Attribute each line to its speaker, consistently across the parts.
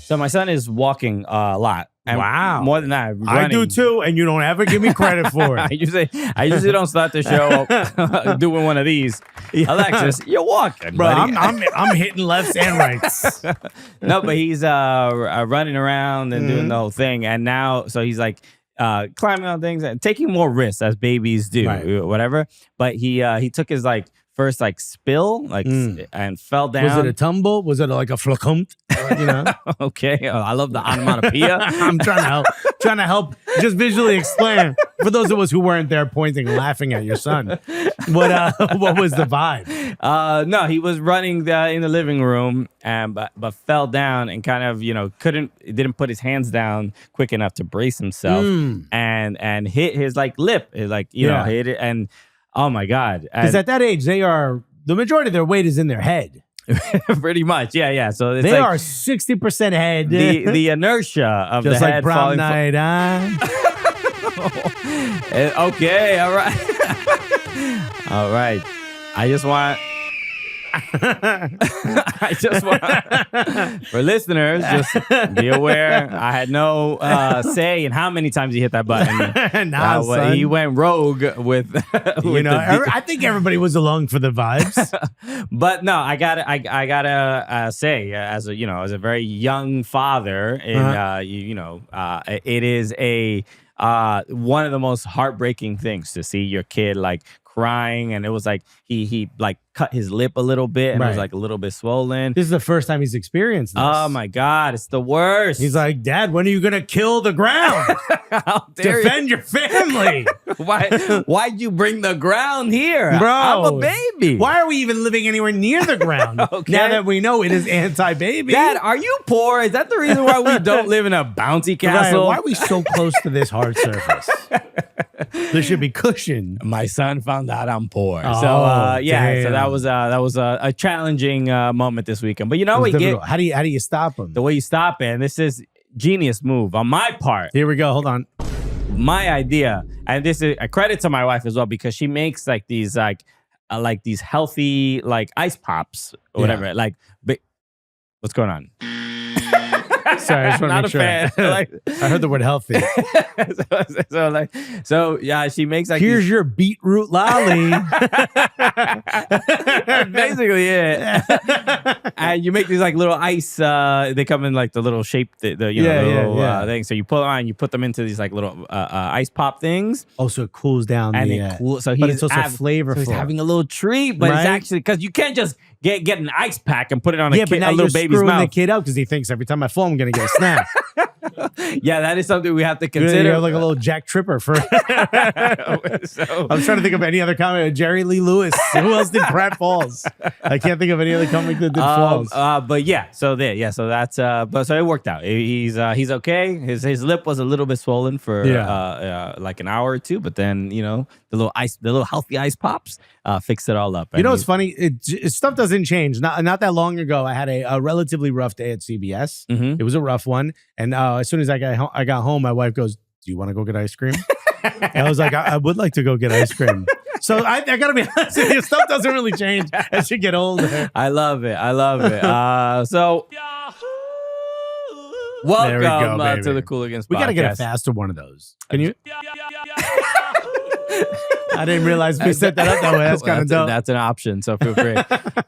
Speaker 1: So my son is walking a lot. And
Speaker 2: wow.
Speaker 1: More than that, running.
Speaker 2: I do too, and you don't ever give me credit for it.
Speaker 1: I usually don't start the show doing one of these. Alexis, you're walking,
Speaker 2: bro.
Speaker 1: buddy.
Speaker 2: I'm hitting lefts and rights.
Speaker 1: No, but he's running around and doing the whole thing, and now so he's like climbing on things and taking more risks as babies do, whatever. But he took his like first like spill and fell down.
Speaker 2: Was it a tumble? Was it like a flacont? You know?
Speaker 1: Okay. I love the onomatopoeia.
Speaker 2: I'm trying to help just visually explain for those of us who weren't there pointing and laughing at your son. What was the vibe?
Speaker 1: No, he was running in the living room but fell down and kind of, didn't put his hands down quick enough to brace himself and hit his like lip, hit it and oh my God.
Speaker 2: Because at that age, the majority of their weight is in their head.
Speaker 1: Pretty much. Yeah. So it's
Speaker 2: they are 60% head.
Speaker 1: The inertia of
Speaker 2: just
Speaker 1: the
Speaker 2: like
Speaker 1: head
Speaker 2: prom
Speaker 1: falling
Speaker 2: night,
Speaker 1: Okay, all right. All right. I just want for listeners, just be aware. I had no say in how many times he hit that button. He went rogue with
Speaker 2: I think everybody was along for the vibes.
Speaker 1: But no, I gotta say, as a very young father, it is one of the most heartbreaking things to see your kid like crying, and it was like he like cut his lip a little bit and it was like a little bit swollen.
Speaker 2: This is the first time he's experienced this.
Speaker 1: Oh my God, it's the worst.
Speaker 2: He's like, Dad, when are you gonna kill the ground?
Speaker 1: How dare
Speaker 2: defend your family?
Speaker 1: Why'd you bring the ground here?
Speaker 2: Bro,
Speaker 1: I'm a baby.
Speaker 2: Why are we even living anywhere near the ground?
Speaker 1: Okay.
Speaker 2: Now that we know it is anti-baby.
Speaker 1: Dad, are you poor? Is that the reason why we don't live in a bounty castle?
Speaker 2: Right. Why are we so close to this hard surface? There should be cushion.
Speaker 1: My son found out I'm poor.
Speaker 2: Oh,
Speaker 1: so
Speaker 2: damn.
Speaker 1: So that was a challenging moment this weekend. But you know what?
Speaker 2: How do you stop him?
Speaker 1: The way you stop it, and this is genius move on my part.
Speaker 2: Here we go. Hold on.
Speaker 1: My idea, and this is a credit to my wife as well, because she makes like these these healthy like ice pops or whatever. Like, what's going on?
Speaker 2: Sorry, I just want to make sure.
Speaker 1: Fan.
Speaker 2: I heard the word healthy.
Speaker 1: So yeah, she makes like
Speaker 2: here's your beetroot lolly.
Speaker 1: Basically, yeah. And you make these like little ice. They come in like the little shape, thing. So you pull them on, you put them into these like little ice pop things.
Speaker 2: Oh, so it cools down.
Speaker 1: And it cools. So
Speaker 2: it's also flavorful.
Speaker 1: So he's having a little treat, but it's actually because you can't just get an ice pack and put it on a little baby's mouth.
Speaker 2: The kid up because he thinks every time I fall, I'm gonna get a snack.
Speaker 1: Yeah, that is something we have to consider.
Speaker 2: You have like a little Jack Tripper for. I'm trying to think of any other comic. Jerry Lee Lewis. Who else did Pratt Falls? I can't think of any other comic that did Falls.
Speaker 1: But yeah, so that's so it worked out. He's okay. His lip was a little bit swollen for like an hour or two, but then the little healthy ice pops fixed it all up.
Speaker 2: You know what's funny? Stuff doesn't change. Not that long ago, I had a relatively rough day at CBS.
Speaker 1: Mm-hmm.
Speaker 2: It was a rough one, and as soon as I got home, my wife goes, "Do you want to go get ice cream?" And I was like, I would like to go get ice cream. So I gotta be honest with you, stuff doesn't really change as you get older.
Speaker 1: I love it. So welcome to the Cooligans podcast.
Speaker 2: We gotta get a faster one of those. Can you? I didn't realize we set that up that way. That's kind of dope.
Speaker 1: That's an option, so feel free.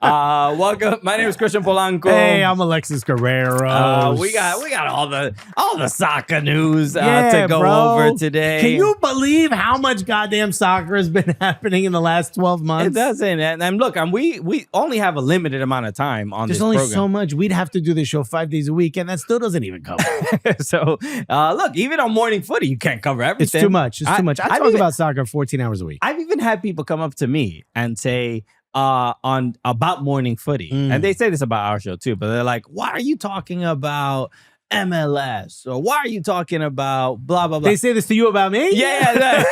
Speaker 1: Welcome. My name is Christian Polanco.
Speaker 2: Hey, I'm Alexis Guerreros.
Speaker 1: We got all the soccer news to go over today.
Speaker 2: Can you believe how much goddamn soccer has been happening in the last 12 months?
Speaker 1: It doesn't. And look, we only have a limited amount of time on this
Speaker 2: program. There's only so much. We'd have to do this show 5 days a week, and that still doesn't even cover.
Speaker 1: So, look, even on morning footy, you can't cover everything.
Speaker 2: It's too much. I talk about soccer 14 hours a week.
Speaker 1: I've even had people come up to me and say about morning footy, and they say this about our show too, but they're like, "Why are you talking about MLS? Or why are you talking about blah blah blah?"
Speaker 2: They say this to you about me?
Speaker 1: Yeah.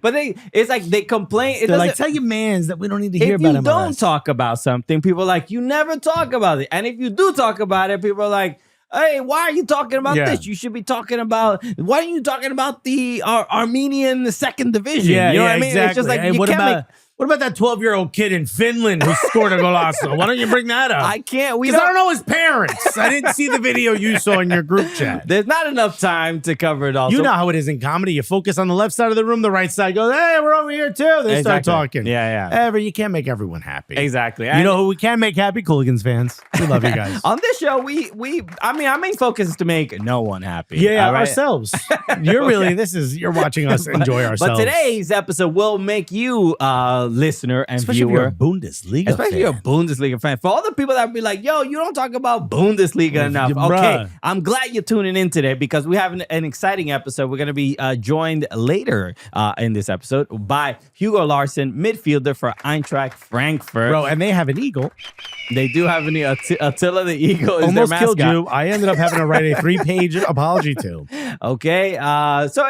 Speaker 1: But it's like they complain.
Speaker 2: They're like, "Tell your mans that we don't need to hear about MLS."
Speaker 1: If you don't talk about something, people are like, "You never talk about it," and if you do talk about it, people are like, "Hey, why are you talking about this? You should be talking about, why are you talking about the Armenian second division?" You know what I mean?
Speaker 2: Exactly.
Speaker 1: It's just like,
Speaker 2: hey, what What about that 12-year-old kid in Finland who scored a golazo? Why don't you bring that up?
Speaker 1: I can't.
Speaker 2: Because I don't know his parents. I didn't see the video you saw in your group chat.
Speaker 1: There's not enough time to cover it all.
Speaker 2: You know how it is in comedy. You focus on the left side of the room, the right side goes, hey, we're over here too. They start talking.
Speaker 1: Yeah.
Speaker 2: You can't make everyone happy.
Speaker 1: Exactly.
Speaker 2: You know who we can make happy? Cooligans fans. We love you guys.
Speaker 1: On this show, I mean, our main focus is to make no one happy.
Speaker 2: Yeah, right? Ourselves. You're watching us enjoy ourselves.
Speaker 1: But today's episode will make you listener and
Speaker 2: especially
Speaker 1: viewer.
Speaker 2: If you're a Bundesliga
Speaker 1: especially
Speaker 2: fan.
Speaker 1: if you're a Bundesliga fan. For all the people that be like, yo, you don't talk about Bundesliga enough. Okay, I'm glad you're tuning in today because we have an exciting episode. We're going to be joined later in this episode by Hugo Larsson, midfielder for Eintracht Frankfurt.
Speaker 2: Bro, and they have an eagle.
Speaker 1: They do have an Attila the Eagle is
Speaker 2: almost
Speaker 1: their
Speaker 2: killed
Speaker 1: mascot.
Speaker 2: you. I ended up having to write a 3-page apology to.
Speaker 1: Okay, so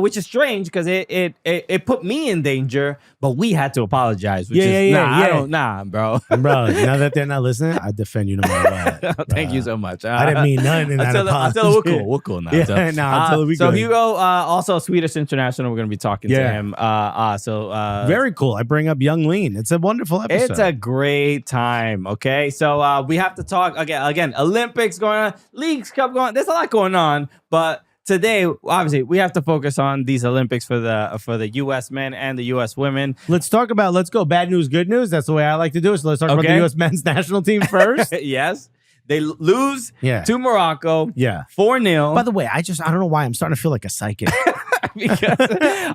Speaker 1: which is strange because it put me in danger, but we had to apologize. Which nah, bro.
Speaker 2: Bro, now that they're not listening, I defend you no matter what.
Speaker 1: Thank you so much.
Speaker 2: I didn't mean nothing in that apology.
Speaker 1: Attila, we're cool now.
Speaker 2: Attila, we
Speaker 1: so
Speaker 2: good.
Speaker 1: Hugo, also Swedish international, we're going to be talking to him.
Speaker 2: Very cool. I bring up Young Lean. It's a wonderful episode.
Speaker 1: It's a great time. Okay, so we have to talk again. Olympics going on, Leagues Cup going on. There's a lot going on, but today, obviously, we have to focus on these Olympics for the U.S. men and the U.S. women.
Speaker 2: Let's go bad news, good news. That's the way I like to do it. So let's talk about the U.S. men's national team first.
Speaker 1: Yes. They lose to Morocco 4-0.
Speaker 2: By the way, I don't know why I'm starting to feel like a psychic.
Speaker 1: Because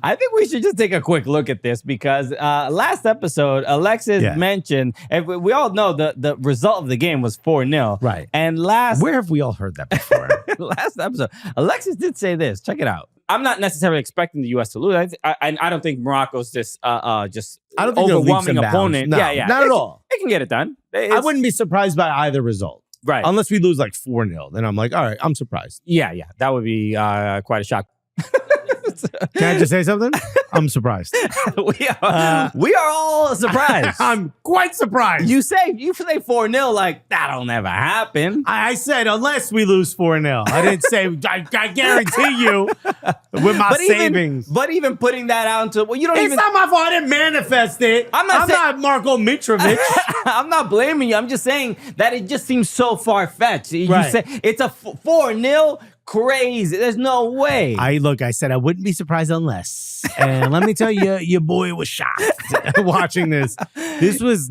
Speaker 1: I think we should just take a quick look at this because last episode, Alexis mentioned, and we all know the result of the game was 4-0.
Speaker 2: Right.
Speaker 1: And
Speaker 2: where have we all heard that before?
Speaker 1: Last episode, Alexis did say this. Check it out. I'm not necessarily expecting the U.S. to lose. I don't think Morocco's just
Speaker 2: I don't think
Speaker 1: overwhelming opponent.
Speaker 2: No, not at all.
Speaker 1: They can get it done.
Speaker 2: I wouldn't be surprised by either result.
Speaker 1: Right.
Speaker 2: Unless we lose like 4-0. Then I'm like, all right, I'm surprised.
Speaker 1: Yeah. That would be quite a shock.
Speaker 2: Can I just say something? I'm surprised.
Speaker 1: we are all surprised.
Speaker 2: I'm quite surprised.
Speaker 1: You say 4-0 like that'll never happen.
Speaker 2: I said unless we lose 4-0. I didn't say I guarantee you with my savings.
Speaker 1: But even putting that out into
Speaker 2: it's not my fault. I didn't manifest it. I'm not Marko Mitrovic.
Speaker 1: I'm not blaming you. I'm just saying that it just seems so far-fetched. You say it's a 4-0. Crazy. There's no way.
Speaker 2: I said I wouldn't be surprised unless. And let me tell you, your boy was shocked watching this. This was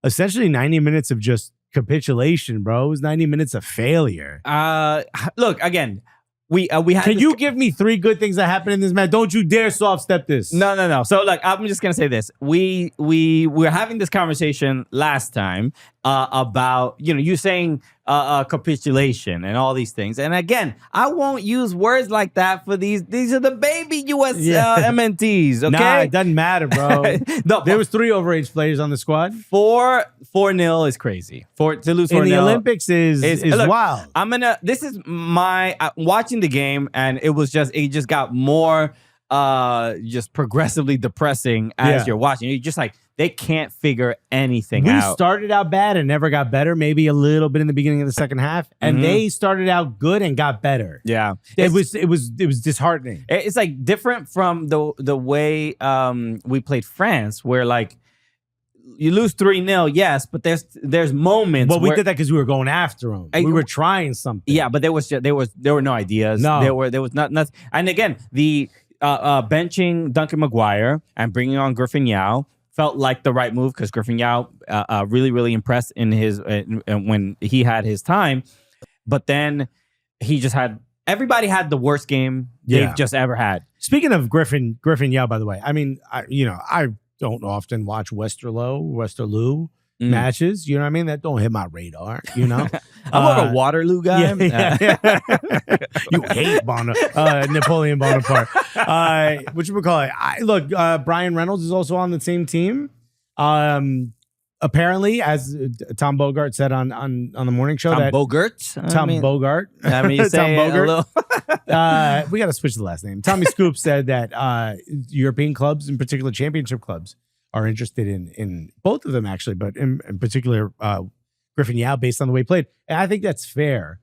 Speaker 2: essentially 90 minutes of just capitulation, bro. It was 90 minutes of failure.
Speaker 1: Look, again, we had.
Speaker 2: Can you give me 3 good things that happened in this match? Don't you dare soft step this.
Speaker 1: No. So look, I'm just gonna say this. We were having this conversation last time about you saying capitulation and all these things. And again, I won't use words like that for these. These are the baby USMNTs. Okay,
Speaker 2: nah, it doesn't matter, bro.
Speaker 1: No,
Speaker 2: there was 3 overage players on the squad.
Speaker 1: 4-0 is crazy. To lose 4-0
Speaker 2: in the Olympics is look,
Speaker 1: wild. This is my watching the game, and it just got more just progressively depressing as you're watching. You're just like, they can't figure anything out.
Speaker 2: We started out bad and never got better, maybe a little bit in the beginning of the second half, and they started out good and got better.
Speaker 1: Yeah.
Speaker 2: It was disheartening.
Speaker 1: It's like different from the way we played France, where like you lose 3-0, yes, but there's moments.
Speaker 2: Well, we did that because we were going after them. We were trying something.
Speaker 1: Yeah, but there were no ideas.
Speaker 2: No,
Speaker 1: there was nothing. And again, the benching Duncan Maguire and bringing on Griffin Yao felt like the right move because Griffin Yao really, really impressed in his when he had his time. But then he just everybody had the worst game they've just ever had.
Speaker 2: Speaking of Griffin Yao, by the way, I mean, I don't often watch Westerlo matches. You know what I mean? That don't hit my radar. I'm
Speaker 1: more of a Waterloo guy.
Speaker 2: Yeah. You hate Napoleon Bonaparte. Look, Brian Reynolds is also on the same team. Apparently, as Tom Bogart said on the morning show,
Speaker 1: Bogart.
Speaker 2: Bogart.
Speaker 1: I mean, you say
Speaker 2: Tom Bogart.
Speaker 1: A little.
Speaker 2: We got to switch the last name. Tommy Scoop said that European clubs, in particular championship clubs, are interested in both of them, actually, but in particular, Griffin Yao, based on the way he played. And I think that's fair.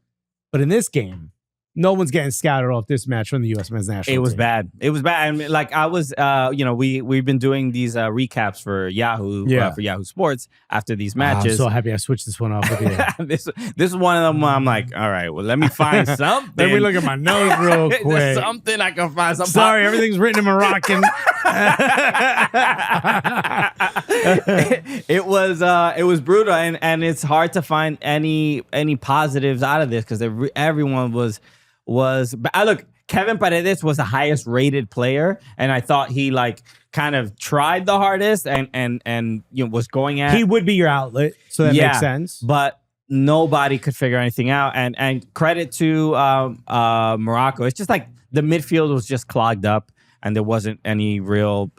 Speaker 2: But in this game, no one's getting scouted off this match from the U.S. men's national
Speaker 1: It was
Speaker 2: team.
Speaker 1: bad. It was bad. I mean, like I was, we've been doing these recaps for Yahoo, for Yahoo Sports after these matches.
Speaker 2: I'm so happy I switched this one off with you.
Speaker 1: This is one of them where I'm like, all right, well, let me find something.
Speaker 2: Let me look at my notes real quick.
Speaker 1: There's something I can find.
Speaker 2: Sorry, everything's written in Moroccan.
Speaker 1: It was brutal, and it's hard to find any positives out of this because everyone was. Look, Kevin Paredes was the highest rated player, and I thought he like kind of tried the hardest and was going at.
Speaker 2: He would be your outlet, so that makes sense.
Speaker 1: But nobody could figure anything out. And credit to Morocco. It's just like the midfield was just clogged up. And there wasn't any real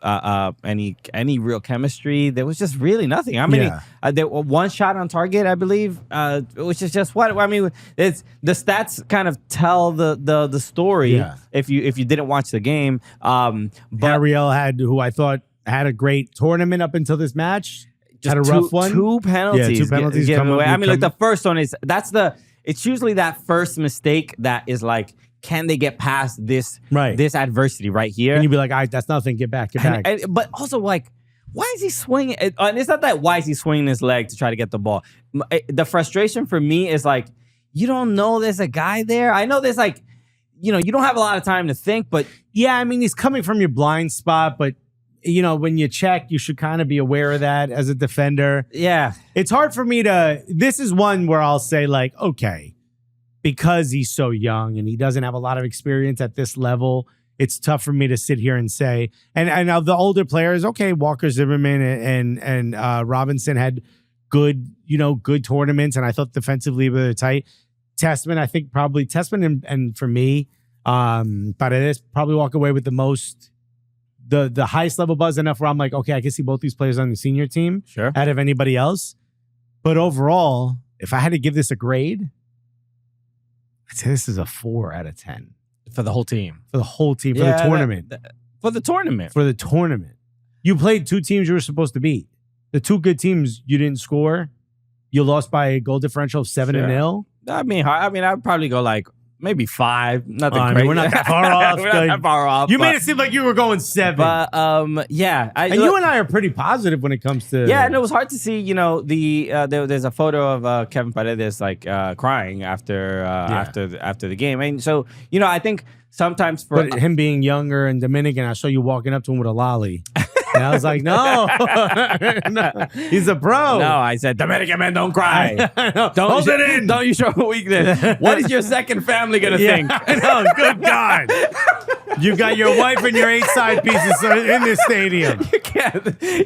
Speaker 1: any real chemistry. There was just really nothing. I mean, there was one shot on target, I believe, which is just what I mean. It's the stats kind of tell the story if you didn't watch the game. But
Speaker 2: Ariel who I thought had a great tournament up until this match.
Speaker 1: Just
Speaker 2: had a rough one.
Speaker 1: Two penalties.
Speaker 2: Yeah, 2 penalties
Speaker 1: given away. I mean, like the first one it's usually that first mistake that is like, can they get past this adversity right here?
Speaker 2: And you'd be like, all right, that's nothing. Get back.
Speaker 1: But also, like, why is he swinging? And it's not that why is he swinging his leg to try to get the ball. The frustration for me is like, you don't know there's a guy there. I know there's like, you don't have a lot of time to think, but
Speaker 2: yeah, I mean, he's coming from your blind spot, but when you check, you should kind of be aware of that as a defender.
Speaker 1: Yeah.
Speaker 2: It's hard for me this is one where I'll say like, okay, because he's so young and he doesn't have a lot of experience at this level, it's tough for me to sit here and say. And of the older players, okay, Walker Zimmerman and Robinson had good tournaments, and I thought defensively they were tight. Testament, I think probably Testament and for me, Paredes probably walk away with the most, the highest level buzz enough where I'm like, okay, I can see both these players on the senior team out of anybody else. But overall, if I had to give this a grade, I'd say this is a 4 out of 10.
Speaker 1: For the whole team.
Speaker 2: For the whole team. For the tournament.
Speaker 1: For the tournament.
Speaker 2: For the tournament. You played 2 teams you were supposed to beat. The 2 good teams you didn't score. You lost by a goal differential of 7-0.
Speaker 1: I mean, I'd probably go like maybe 5. Nothing crazy.
Speaker 2: We're not that far off.
Speaker 1: We're not that far off.
Speaker 2: You made it seem like you were going 7.
Speaker 1: But yeah.
Speaker 2: You and I are pretty positive when it comes to.
Speaker 1: Yeah, and it was hard to see. There's a photo of Kevin Paredes like crying after the game, and so I think sometimes
Speaker 2: but him being younger and Dominican, I saw you walking up to him with a lolly. And I was like, no, he's a pro.
Speaker 1: No, I said, Dominican men don't cry.
Speaker 2: Don't hold it in.
Speaker 1: Don't you show weakness. What is your second family going to think?
Speaker 2: I know, good God. You got your wife and your 8 side pieces in this stadium.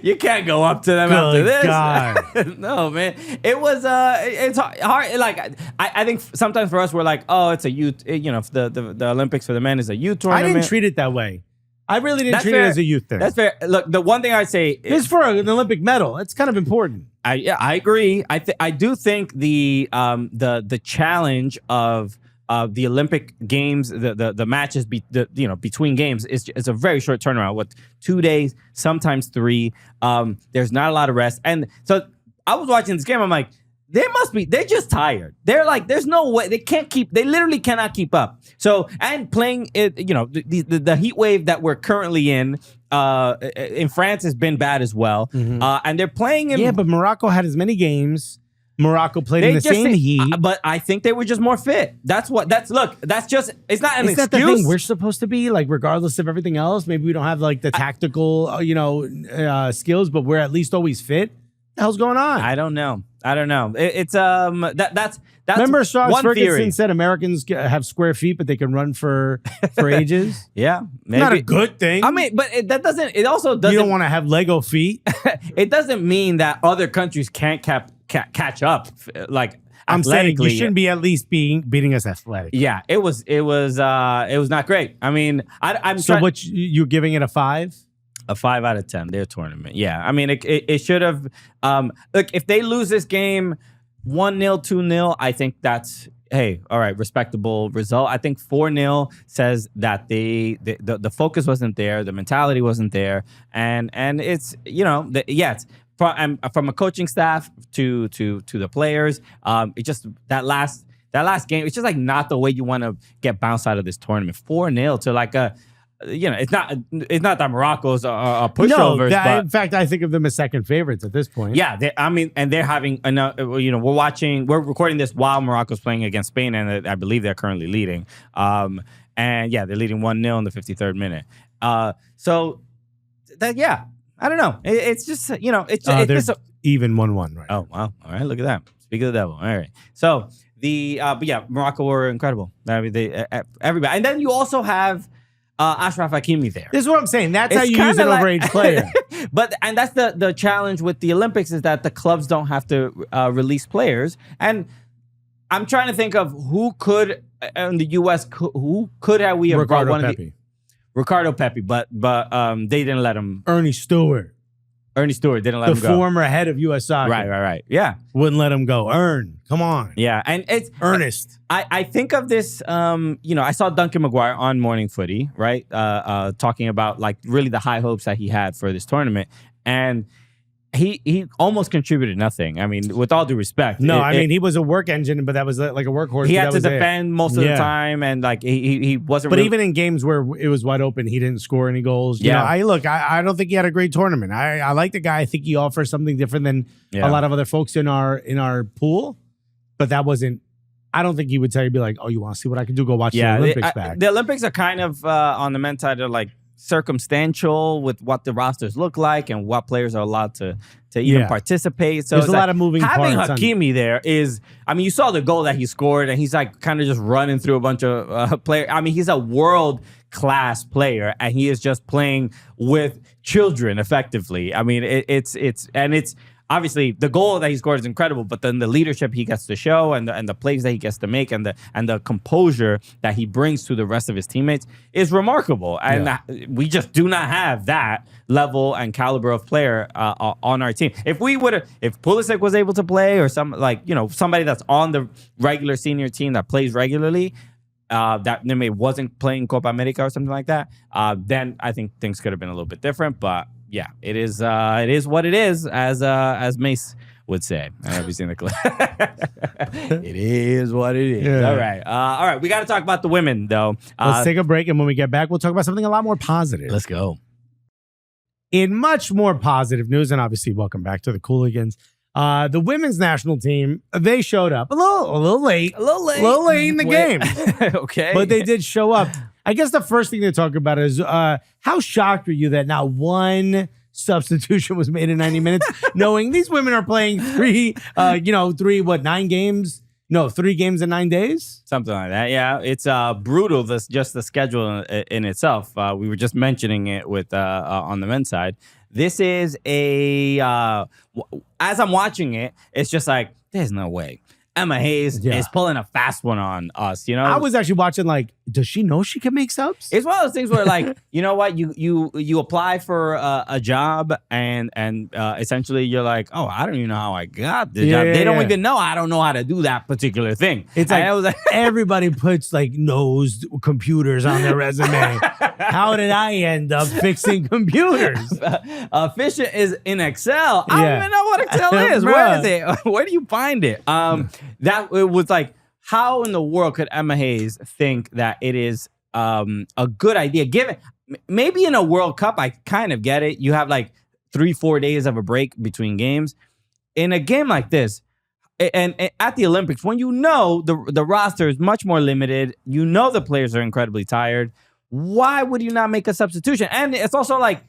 Speaker 1: You can't go up to them after this.
Speaker 2: God.
Speaker 1: No, man. It was it's hard. Like I think sometimes for us we're like, oh, it's a youth. The Olympics for the men is a youth tournament.
Speaker 2: I didn't treat it that way. I really didn't treat it as a youth thing.
Speaker 1: That's fair. Look, the one thing I'd say
Speaker 2: is for an Olympic medal. It's kind of important.
Speaker 1: I agree. I do think the challenge of the Olympic Games, the matches between games is a very short turnaround with 2 days, sometimes 3. There's not a lot of rest, and so I was watching this game. I'm like, they're just tired. They're like, there's no way they literally cannot keep up. So, and playing it, the heat wave that we're currently in France has been bad as well. Mm-hmm. And they're playing in.
Speaker 2: Yeah, but Morocco had as many games. Morocco played in the same heat.
Speaker 1: But I think they were just more fit. It's not an excuse.
Speaker 2: Is that the thing we're supposed to be? Like, regardless of everything else, maybe we don't have like the tactical, skills, but we're at least always fit. What the hell's going on?
Speaker 1: I don't know. It's that's
Speaker 2: remember Charles Ferguson
Speaker 1: theory.
Speaker 2: said Americans have square feet, but they can run for ages.
Speaker 1: Yeah, maybe.
Speaker 2: Not a good thing.
Speaker 1: I mean, but it also doesn't.
Speaker 2: You don't want to have Lego feet.
Speaker 1: It doesn't mean that other countries can't catch up. Like,
Speaker 2: I'm saying you shouldn't be at least beating us athletic.
Speaker 1: Yeah, it was not great. I mean, I'm
Speaker 2: so what you're giving it a 5?
Speaker 1: A 5 out of 10, their tournament. Yeah. I mean, it should have. Look, if they lose this game 1-0, 2-0, I think that's, hey, all right, respectable result. I think 4-0 says that the focus wasn't there, the mentality wasn't there, and it's it's from a coaching staff to the players. It just that last that last game, it's just like not the way you want to get bounced out of this tournament. 4-0 to like a, it's not that Morocco's a pushovers.
Speaker 2: No, in fact, I think of them as second favorites at this point.
Speaker 1: Yeah, and they're having, we're recording this while Morocco's playing against Spain, and I believe they're currently leading. And yeah, they're leading 1-0 in the 53rd minute. So that, yeah, I don't know. It's just, it's
Speaker 2: even 1-1 right
Speaker 1: Oh, wow. All right, look at that. Speak of the devil. All right. So but yeah, Morocco were incredible. I mean, everybody. And then you also have Achraf Hakimi there.
Speaker 2: This is what I'm saying. That's how you use an overage player.
Speaker 1: And that's the challenge with the Olympics is that the clubs don't have to release players. And I'm trying to think of who could in the U.S. who could have we have brought one of the Ricardo Pepi, but they didn't let him.
Speaker 2: Ernie Stewart
Speaker 1: didn't let him go.
Speaker 2: The former head of U.S. Soccer.
Speaker 1: Right. Yeah.
Speaker 2: Wouldn't let him go. Come on.
Speaker 1: Yeah. And it's
Speaker 2: Ernest.
Speaker 1: I think of this, I saw Duncan McGuire on Morning Footy, right? Talking about like really the high hopes that he had for this tournament. And he almost contributed nothing. I mean, with all due respect.
Speaker 2: No, he was a work engine, but that was like a workhorse.
Speaker 1: He had to defend most of the time, and like he wasn't.
Speaker 2: But even in games where it was wide open, he didn't score any goals. You know, I don't think he had a great tournament. I like the guy. I think he offers something different than a lot of other folks in our pool. But that wasn't. I don't think he would tell you, be like, oh, you want to see what I can do? Go watch the Olympics back.
Speaker 1: The Olympics are kind of on the men's side of like circumstantial with what the rosters look like and what players are allowed to even participate. So
Speaker 2: there's a lot of moving parts.
Speaker 1: Having Hakimi there is, you saw the goal that he scored, and he's like kind of just running through a bunch of players. He's a world class player, and he is just playing with children effectively. It's obviously the goal that he scored is incredible, but then the leadership he gets to show and the plays that he gets to make and the composure that he brings to the rest of his teammates is remarkable. And we just do not have that level and caliber of player on our team. If Pulisic was able to play, or somebody that's on the regular senior team that plays regularly, that maybe wasn't playing Copa America or something like that, then I think things could have been a little bit different. But yeah, it is what it is, as Mace would say. Have you seen the clip? It is what it is. Yeah. All right. We got to talk about the women, though.
Speaker 2: Let's take a break, and when we get back, we'll talk about something a lot more positive.
Speaker 1: Let's go.
Speaker 2: In much more positive news, and obviously, welcome back to the Cooligans. The women's national team, they showed up a little late in the game.
Speaker 1: Okay,
Speaker 2: but they did show up. I guess the first thing to talk about is how shocked were you that not one substitution was made in 90 minutes, knowing these women are playing 3 games? No, 3 games in 9 days?
Speaker 1: Something like that, yeah. It's brutal, just the schedule in itself. We were just mentioning it with on the men's side. This is as I'm watching it, it's just like, there's no way Emma Hayes is pulling a fast one on us, I
Speaker 2: was actually watching like, does she know she can make subs?
Speaker 1: It's one of those things where like, you know what, you apply for a job and essentially you're like, oh, I don't even know how I got this job. They don't even know I don't know how to do that particular thing.
Speaker 2: It's like, everybody puts like knows computers on their resume. How did I end up fixing computers?
Speaker 1: Efficient is in Excel. I don't even know what Excel is. Where is it? Where do you find it? That it was like, how in the world could Emma Hayes think that it is a good idea? Given maybe in a World Cup, I kind of get it. You have like 3-4 days of a break between games. In a game like this, and at the Olympics, when the roster is much more limited, the players are incredibly tired. Why would you not make a substitution? And it's also like,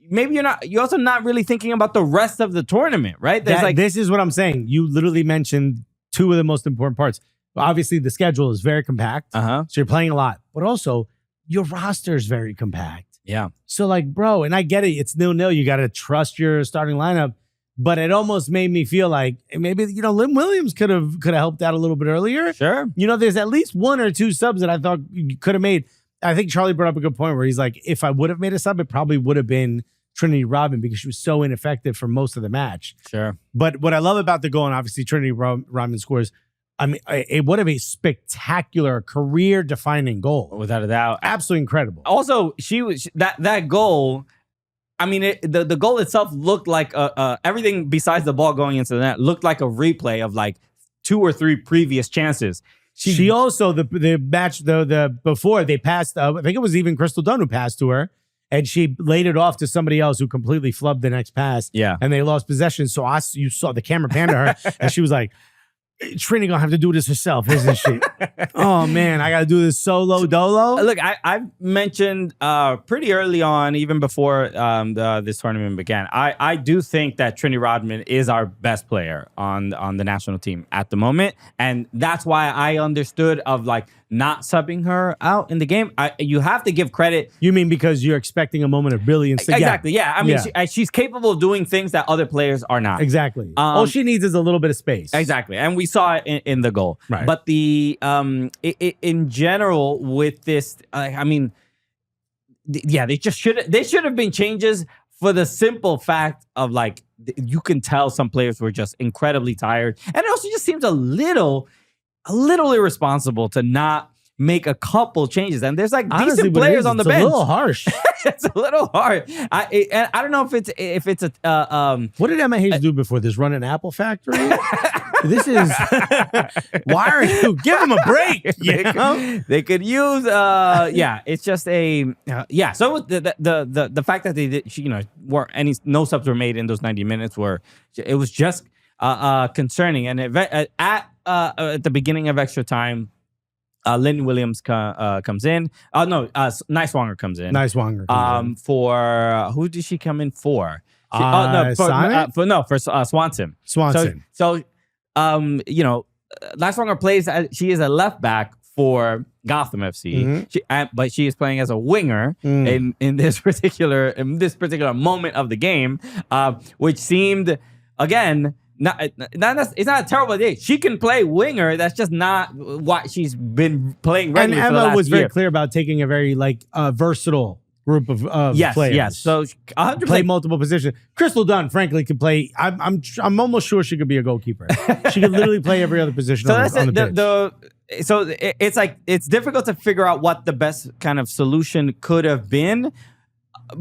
Speaker 1: maybe you're also not really thinking about the rest of the tournament, right?
Speaker 2: This is what I'm saying. You literally mentioned 2 of the most important parts. Obviously, the schedule is very compact. So you're playing a lot. But also, your roster is very compact.
Speaker 1: Yeah.
Speaker 2: So like, bro, and I get it. It's 0-0. You got to trust your starting lineup. But it almost made me feel like maybe, Lynn Williams could have helped out a little bit earlier.
Speaker 1: Sure.
Speaker 2: There's at least 1 or 2 subs that I thought you could have made. I think Charlie brought up a good point where he's like, if I would have made a sub, it probably would have been Trinity Rodman because she was so ineffective for most of the match.
Speaker 1: Sure.
Speaker 2: But what I love about the goal, and obviously Trinity Rodman scores, it would have a spectacular career-defining goal.
Speaker 1: Without a doubt.
Speaker 2: Absolutely incredible.
Speaker 1: Also, that goal, the goal itself looked like everything besides the ball going into the net looked like a replay of like 2 or 3 previous chances.
Speaker 2: She also the match the before they passed. I think it was even Crystal Dunn who passed to her, and she laid it off to somebody else who completely flubbed the next pass.
Speaker 1: Yeah,
Speaker 2: and they lost possession. So you saw the camera pan to her, and she was like, Trini gonna have to do this herself, isn't she? Oh man, I gotta do this solo dolo.
Speaker 1: Look, I've mentioned pretty early on, even before this tournament began. I do think that Trini Rodman is our best player on the national team at the moment, and that's why I understood of like not subbing her out in the game. You have to give credit.
Speaker 2: You mean because you're expecting a moment of brilliance?
Speaker 1: Exactly. Yeah. I mean, she's capable of doing things that other players are not.
Speaker 2: Exactly. All she needs is a little bit of space.
Speaker 1: Exactly. And we saw it in the goal.
Speaker 2: Right.
Speaker 1: But in general with this, I mean, they should have been changes for the simple fact of like, you can tell some players were just incredibly tired. And it also just seems a little irresponsible to not make a couple changes. And there's like decent players on the bench.
Speaker 2: It's a little harsh.
Speaker 1: It's a little hard. I don't know if it's a
Speaker 2: what did Emma Hayes do before this? Run an apple factory? This is why are you give them a break?
Speaker 1: They could use it's just a So the fact that they did no subs were made in those 90 minutes it was just concerning. And at the beginning of extra time, Lynn Williams comes in. Niswanger comes in.
Speaker 2: Niswanger.
Speaker 1: For who did she come in for? For Swanson. So Niswanger plays. She is a left back for Gotham FC. But she is playing as a winger in this particular moment of the game, which seemed again. It's not a terrible day. She can play winger. That's just not what she's been playing regularly.
Speaker 2: And
Speaker 1: Emma
Speaker 2: for the last
Speaker 1: was
Speaker 2: very clear about taking a very versatile group of players.
Speaker 1: Yes. So 100%
Speaker 2: play multiple positions. Crystal Dunn, frankly, could play. I'm almost sure she could be a goalkeeper. She could literally play every other position on the pitch.
Speaker 1: So it's like it's difficult to figure out what the best kind of solution could have been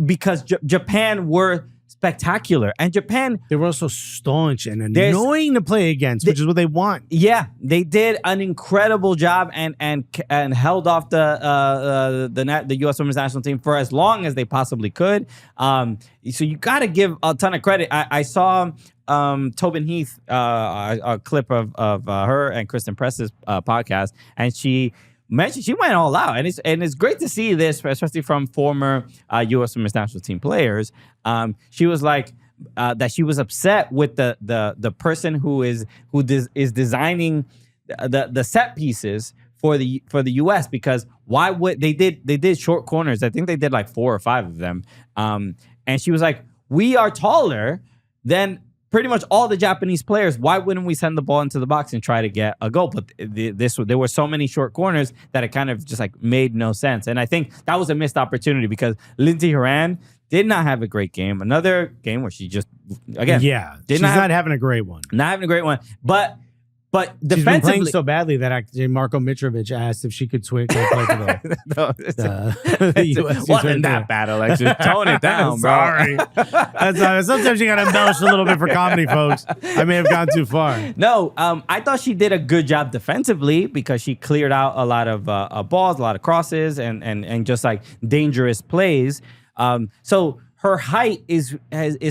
Speaker 1: because Japan were spectacular, and Japan,
Speaker 2: they were also staunch and annoying to play against, which is what they want.
Speaker 1: Yeah, they did an incredible job and held off the U.S. Women's National Team for as long as they possibly could. So you got to give a ton of credit. I saw Tobin Heath, a clip of her and Kristen Press's podcast, and she mentioned she went all out, and it's great to see this, especially from former U.S. Women's National Team players. She was like that she was upset with the person who is designing the set pieces for the U.S. because why would they did short corners? I think they did like 4 or 5 of them, and she was like, we are taller than pretty much all the Japanese players. Why wouldn't we send the ball into the box and try to get a goal? But there were so many short corners that it kind of just like made no sense. And I think that was a missed opportunity because Lindsey Horan did not have a great game. Another game where she just, again,
Speaker 2: she's not having a great one.
Speaker 1: Not having a great one. But defensively,
Speaker 2: she's been playing so badly that actually Marko Mitrovic asked if she could switch.
Speaker 1: It wasn't that bad, Alexis. Tone it down, bro.
Speaker 2: Sorry. Sometimes you got to embellish a little bit for comedy, folks. I may have gone too far.
Speaker 1: No, I thought she did a good job defensively because she cleared out a lot of balls, a lot of crosses, and just like dangerous plays. So her height is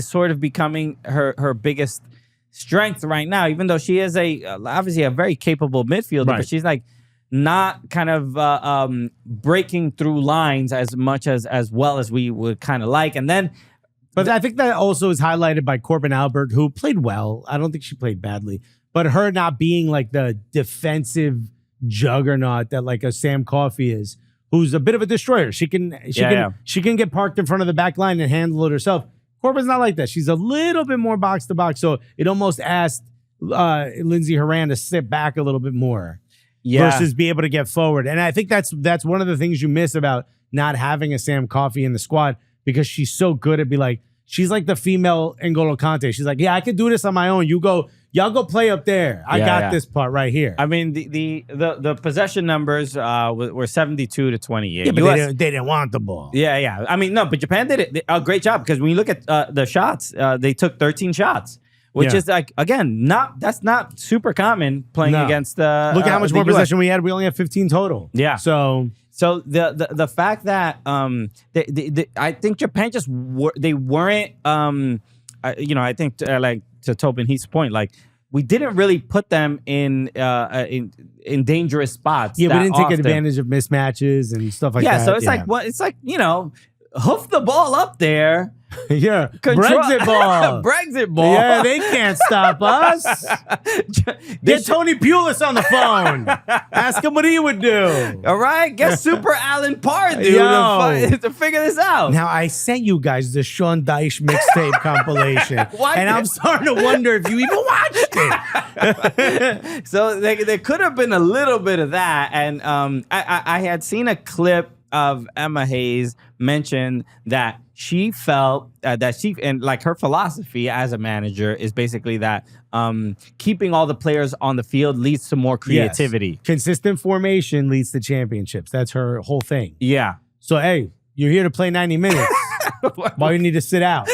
Speaker 1: sort of becoming her biggest strength right now, even though she is obviously a very capable midfielder, but she's like not kind of breaking through lines as much as well as we would kind of like. And then,
Speaker 2: but I think that also is highlighted by Corbin Albert, who played well. I don't think she played badly, but her not being like the defensive juggernaut that like a Sam Coffey is, who's a bit of a destroyer. She can get parked in front of the back line and handle it herself. Corbin's not like that. She's a little bit more box to box, so it almost asked Lindsey Horan to sit back a little bit more versus be able to get forward. And I think that's one of the things you miss about not having a Sam Coffey in the squad, because she's so good at she's like the female N'Golo Kante. She's like, yeah, I can do this on my own. Y'all go play up there. I got this part right here.
Speaker 1: I mean, the possession numbers were 72 to 28.
Speaker 2: Yeah, but they didn't want the ball.
Speaker 1: Yeah. I mean, no, but Japan did a great job because when you look at the shots, they took 13 shots, which is like, again, that's not super common playing against the.
Speaker 2: Look at how much more possession we had. We only have 15 total.
Speaker 1: Yeah.
Speaker 2: So
Speaker 1: the fact that I think Japan just they weren't I think like to Tobin Heath's point, like we didn't really put them in dangerous spots.
Speaker 2: Yeah, we didn't take advantage of mismatches and stuff like that.
Speaker 1: Yeah, so it's like it's like, hoof the ball up there.
Speaker 2: Yeah, Brexit ball.
Speaker 1: Brexit ball.
Speaker 2: Yeah, they can't stop us. Get Tony Pulis on the phone. Ask him what he would do.
Speaker 1: All right, get Super Alan Parr, dude, to figure this out.
Speaker 2: Now, I sent you guys the Sean Dyche mixtape compilation, and I'm starting to wonder if you even watched it.
Speaker 1: So there could have been a little bit of that, and I had seen a clip of Emma Hayes mention that she felt and like her philosophy as a manager is basically that keeping all the players on the field leads to more creativity.
Speaker 2: Yes. Consistent formation leads to championships. That's her whole thing.
Speaker 1: Yeah.
Speaker 2: So, hey, you're here to play 90 minutes. Why you need to sit out?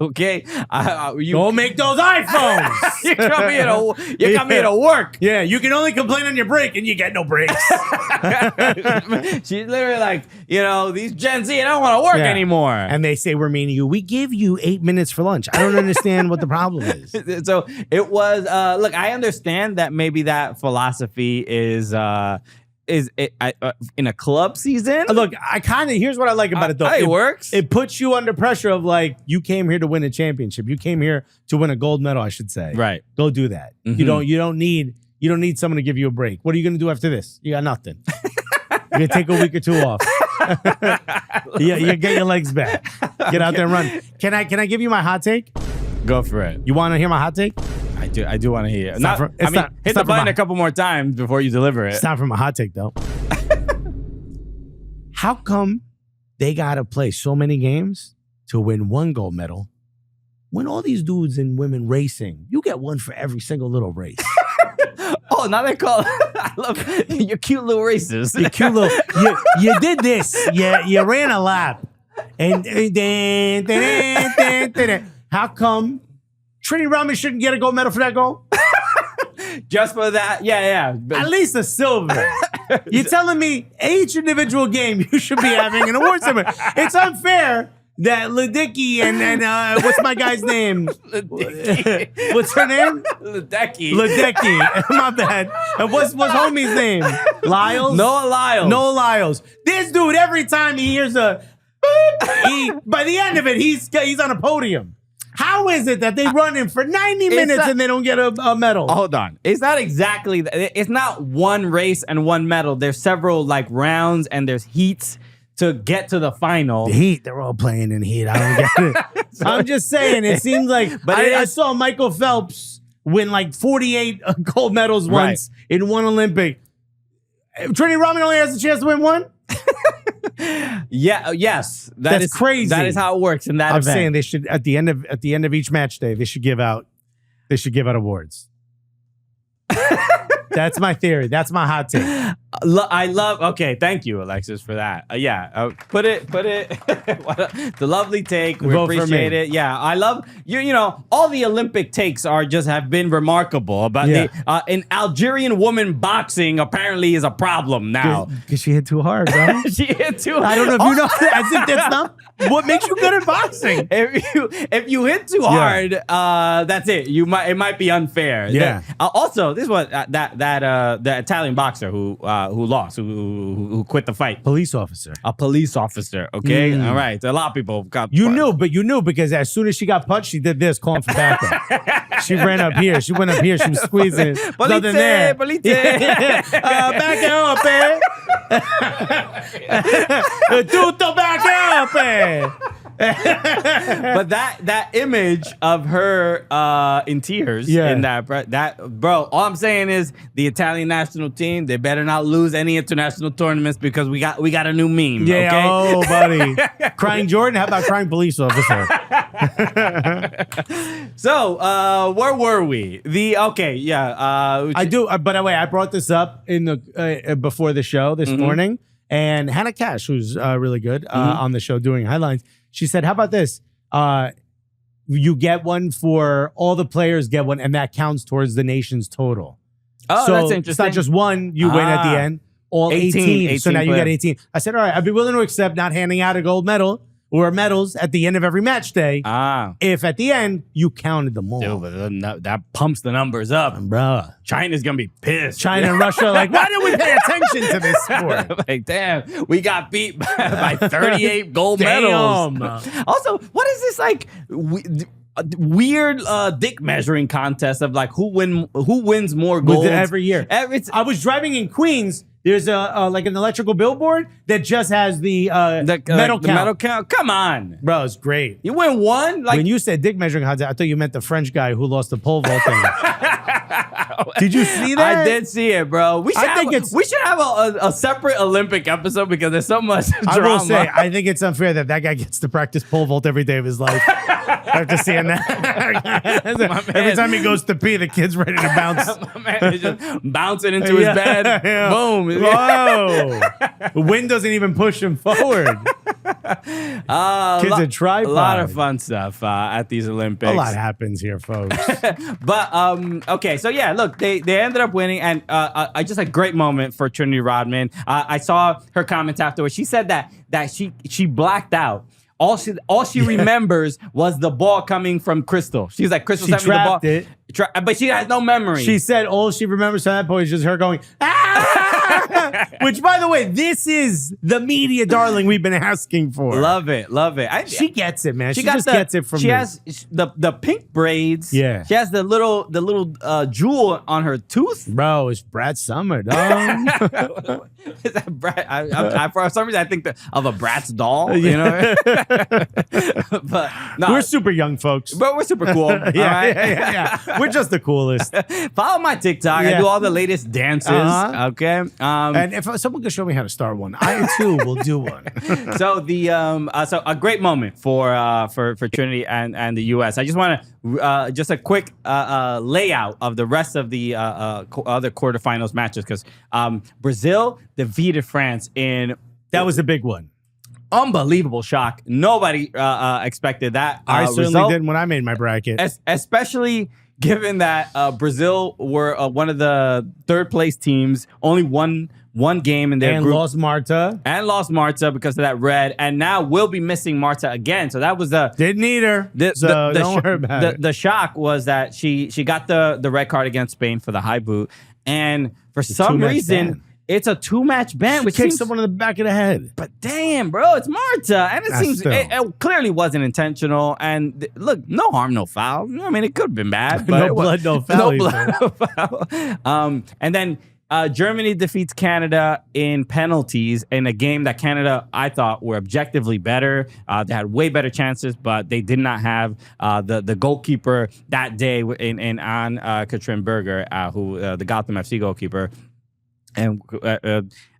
Speaker 1: Okay.
Speaker 2: Don't make those iPhones.
Speaker 1: You come here to work.
Speaker 2: Yeah, you can only complain on your break, and you get no breaks.
Speaker 1: She's literally like, these Gen Z, I don't want to work anymore.
Speaker 2: And they say, we're mean to you. We give you 8 minutes for lunch. I don't understand what the problem is.
Speaker 1: So it was, look, I understand that maybe that philosophy is in a club season.
Speaker 2: Look, here's what I like about it though.
Speaker 1: It works.
Speaker 2: It puts you under pressure of like, you came here to win a championship. You came here to win a gold medal, I should say.
Speaker 1: Right.
Speaker 2: Go do that.
Speaker 1: Mm-hmm.
Speaker 2: You don't need someone to give you a break. What are you going to do after this? You got nothing. You're going to take a week or two off. You get your legs back. Get out there and run. Can I give you my hot take?
Speaker 1: Go for it.
Speaker 2: You want to hear my hot take?
Speaker 1: I do want to hear it. Hit the button a couple more times before you deliver it.
Speaker 2: It's not from a hot take, though. How come they got to play so many games to win one gold medal when all these dudes and women racing, you get one for every single little race?
Speaker 1: Oh, now they call I love your cute little races.
Speaker 2: Your cute little, you did this. You ran a lap. And how come Trini Rami shouldn't get a gold medal for that goal?
Speaker 1: Just for that? Yeah.
Speaker 2: At least a silver. You're telling me each individual game you should be having an award ceremony. It's unfair that Ledecky and what's my guy's name? What's her name? Ledecky. My bad. And what's homie's name? Lyles? Noah Lyles. This dude, every time he hears by the end of it, he's on a podium. How is it that they run in for 90 minutes and they don't get a medal?
Speaker 1: Hold on. It's not exactly, it's not one race and one medal. There's several like rounds and there's heats to get to the final.
Speaker 2: The heat, they're all playing in heat. I don't get it. I'm just saying, it seems like, but I saw Michael Phelps win like 48 gold medals once in one Olympic. Trini Roman only has a chance to win one?
Speaker 1: Yes.
Speaker 2: That's crazy.
Speaker 1: That is how it works in that event.
Speaker 2: I'm saying they should at the end of each match day, they should give out awards. That's my theory. That's my hot take.
Speaker 1: Okay, thank you, Alexis, for that. Put it. The lovely take. We appreciate it. Yeah, I love you know, all the Olympic takes have been remarkable. About an Algerian woman boxing apparently is a problem now.
Speaker 2: Because she hit too hard, bro.
Speaker 1: She hit too hard.
Speaker 2: I don't know if you know that. I think that's not what makes you good at boxing.
Speaker 1: If you hit too hard, that's it. It might be unfair.
Speaker 2: Yeah.
Speaker 1: Also, this was the Italian boxer who lost, who quit the fight.
Speaker 2: A police officer.
Speaker 1: Okay, all right. A lot of people got.
Speaker 2: You knew because as soon as she got punched, she did this, calling for backup. She ran up here. She went up here. She was squeezing. Nothing there. Back up, eh? Tutto back up, eh?
Speaker 1: But that image of her in tears in that bro, all I'm saying is the Italian national team, they better not lose any international tournaments because we got a new meme.
Speaker 2: Yeah,
Speaker 1: okay?
Speaker 2: oh buddy. Crying Jordan, how about crying police officer?
Speaker 1: So where were we?
Speaker 2: I do, by the way, I brought this up in the before the show this morning, and Hannah Cash, who's really good on the show doing highlights, she said, how about this? you get one for all the players get one, and that counts towards the nation's total.
Speaker 1: Oh,
Speaker 2: so
Speaker 1: that's interesting.
Speaker 2: It's not just one you win at the end. All 18. So now you get 18. I said, all right, I'd be willing to accept not handing out a gold medal or medals at the end of every match day. If at the end you counted them all.
Speaker 1: Dude, but that pumps the numbers up.
Speaker 2: Bruh.
Speaker 1: China's going to be pissed.
Speaker 2: China and Russia are like, why didn't we pay attention to this sport?
Speaker 1: Like, damn, we got beat by 38 gold medals. Also, what is this like weird dick measuring contest of like who wins more gold
Speaker 2: every year? I was driving in Queens. There's like an electrical billboard that just has the medal count.
Speaker 1: The medal count. Come on,
Speaker 2: bro, it's great.
Speaker 1: You win one. Like
Speaker 2: when you said dick measuring contest, I thought you meant the French guy who lost the pole vaulting. Did you see that?
Speaker 1: I did see it, bro. We should have a separate Olympic episode because there's so much drama.
Speaker 2: I will say, I think it's unfair that guy gets to practice pole vault every day of his life. After seeing that, every time he goes to pee, the kid's ready to bounce.
Speaker 1: My man is just bouncing into his bed.
Speaker 2: Yeah.
Speaker 1: Boom.
Speaker 2: Whoa. The wind doesn't even push him forward. Kids are tripod.
Speaker 1: A lot of fun stuff at these Olympics.
Speaker 2: A lot happens here, folks.
Speaker 1: But okay, so yeah, look, they ended up winning, and I just a great moment for Trinity Rodman. I saw her comments afterwards. She said that she blacked out. All she remembers was the ball coming from Crystal. She's like, Crystal sent me the ball.
Speaker 2: It.
Speaker 1: But she has no memory.
Speaker 2: She said all she remembers from that point is just her going, ah! Which, by the way, this is the media darling we've been asking for.
Speaker 1: Love it.
Speaker 2: She gets it, man. She just gets it from
Speaker 1: She has the pink braids.
Speaker 2: Yeah.
Speaker 1: She has the little jewel on her tooth.
Speaker 2: Bro, it's Brad Summer, dog.
Speaker 1: Is that Brad? For some reason, I think of a Bratz doll. You know, but no,
Speaker 2: we're super young folks,
Speaker 1: but we're super cool.
Speaker 2: Yeah. We're just the coolest.
Speaker 1: Follow my TikTok. I do all the latest dances. Okay,
Speaker 2: and if someone could show me how to start one, I too will do one.
Speaker 1: So so a great moment for Trinity and the U.S. I just want to just a quick layout of the rest of the other quarterfinals matches because Brazil defeated France in
Speaker 2: that was a big one.
Speaker 1: Unbelievable shock. Nobody expected that.
Speaker 2: I certainly didn't when I made my bracket,
Speaker 1: especially given that Brazil were one of the third place teams, only one game in their group.
Speaker 2: Lost Marta
Speaker 1: because of that red, and now we'll be missing Marta again. So that was
Speaker 2: didn't need her. Don't worry about it.
Speaker 1: The shock was that she got the red card against Spain for the high boot, and for some reason. It's a 2-match ban, which
Speaker 2: kicks someone in the back of the head.
Speaker 1: But damn, bro, it's Marta, and it clearly wasn't intentional. And look, no harm, no foul. I mean, it could have been bad, but
Speaker 2: no blood, no foul.
Speaker 1: No blood, no foul. And then Germany defeats Canada in penalties in a game that Canada, I thought, were objectively better. They had way better chances, but they did not have the goalkeeper that day in Katrin Berger, who the Gotham FC goalkeeper. And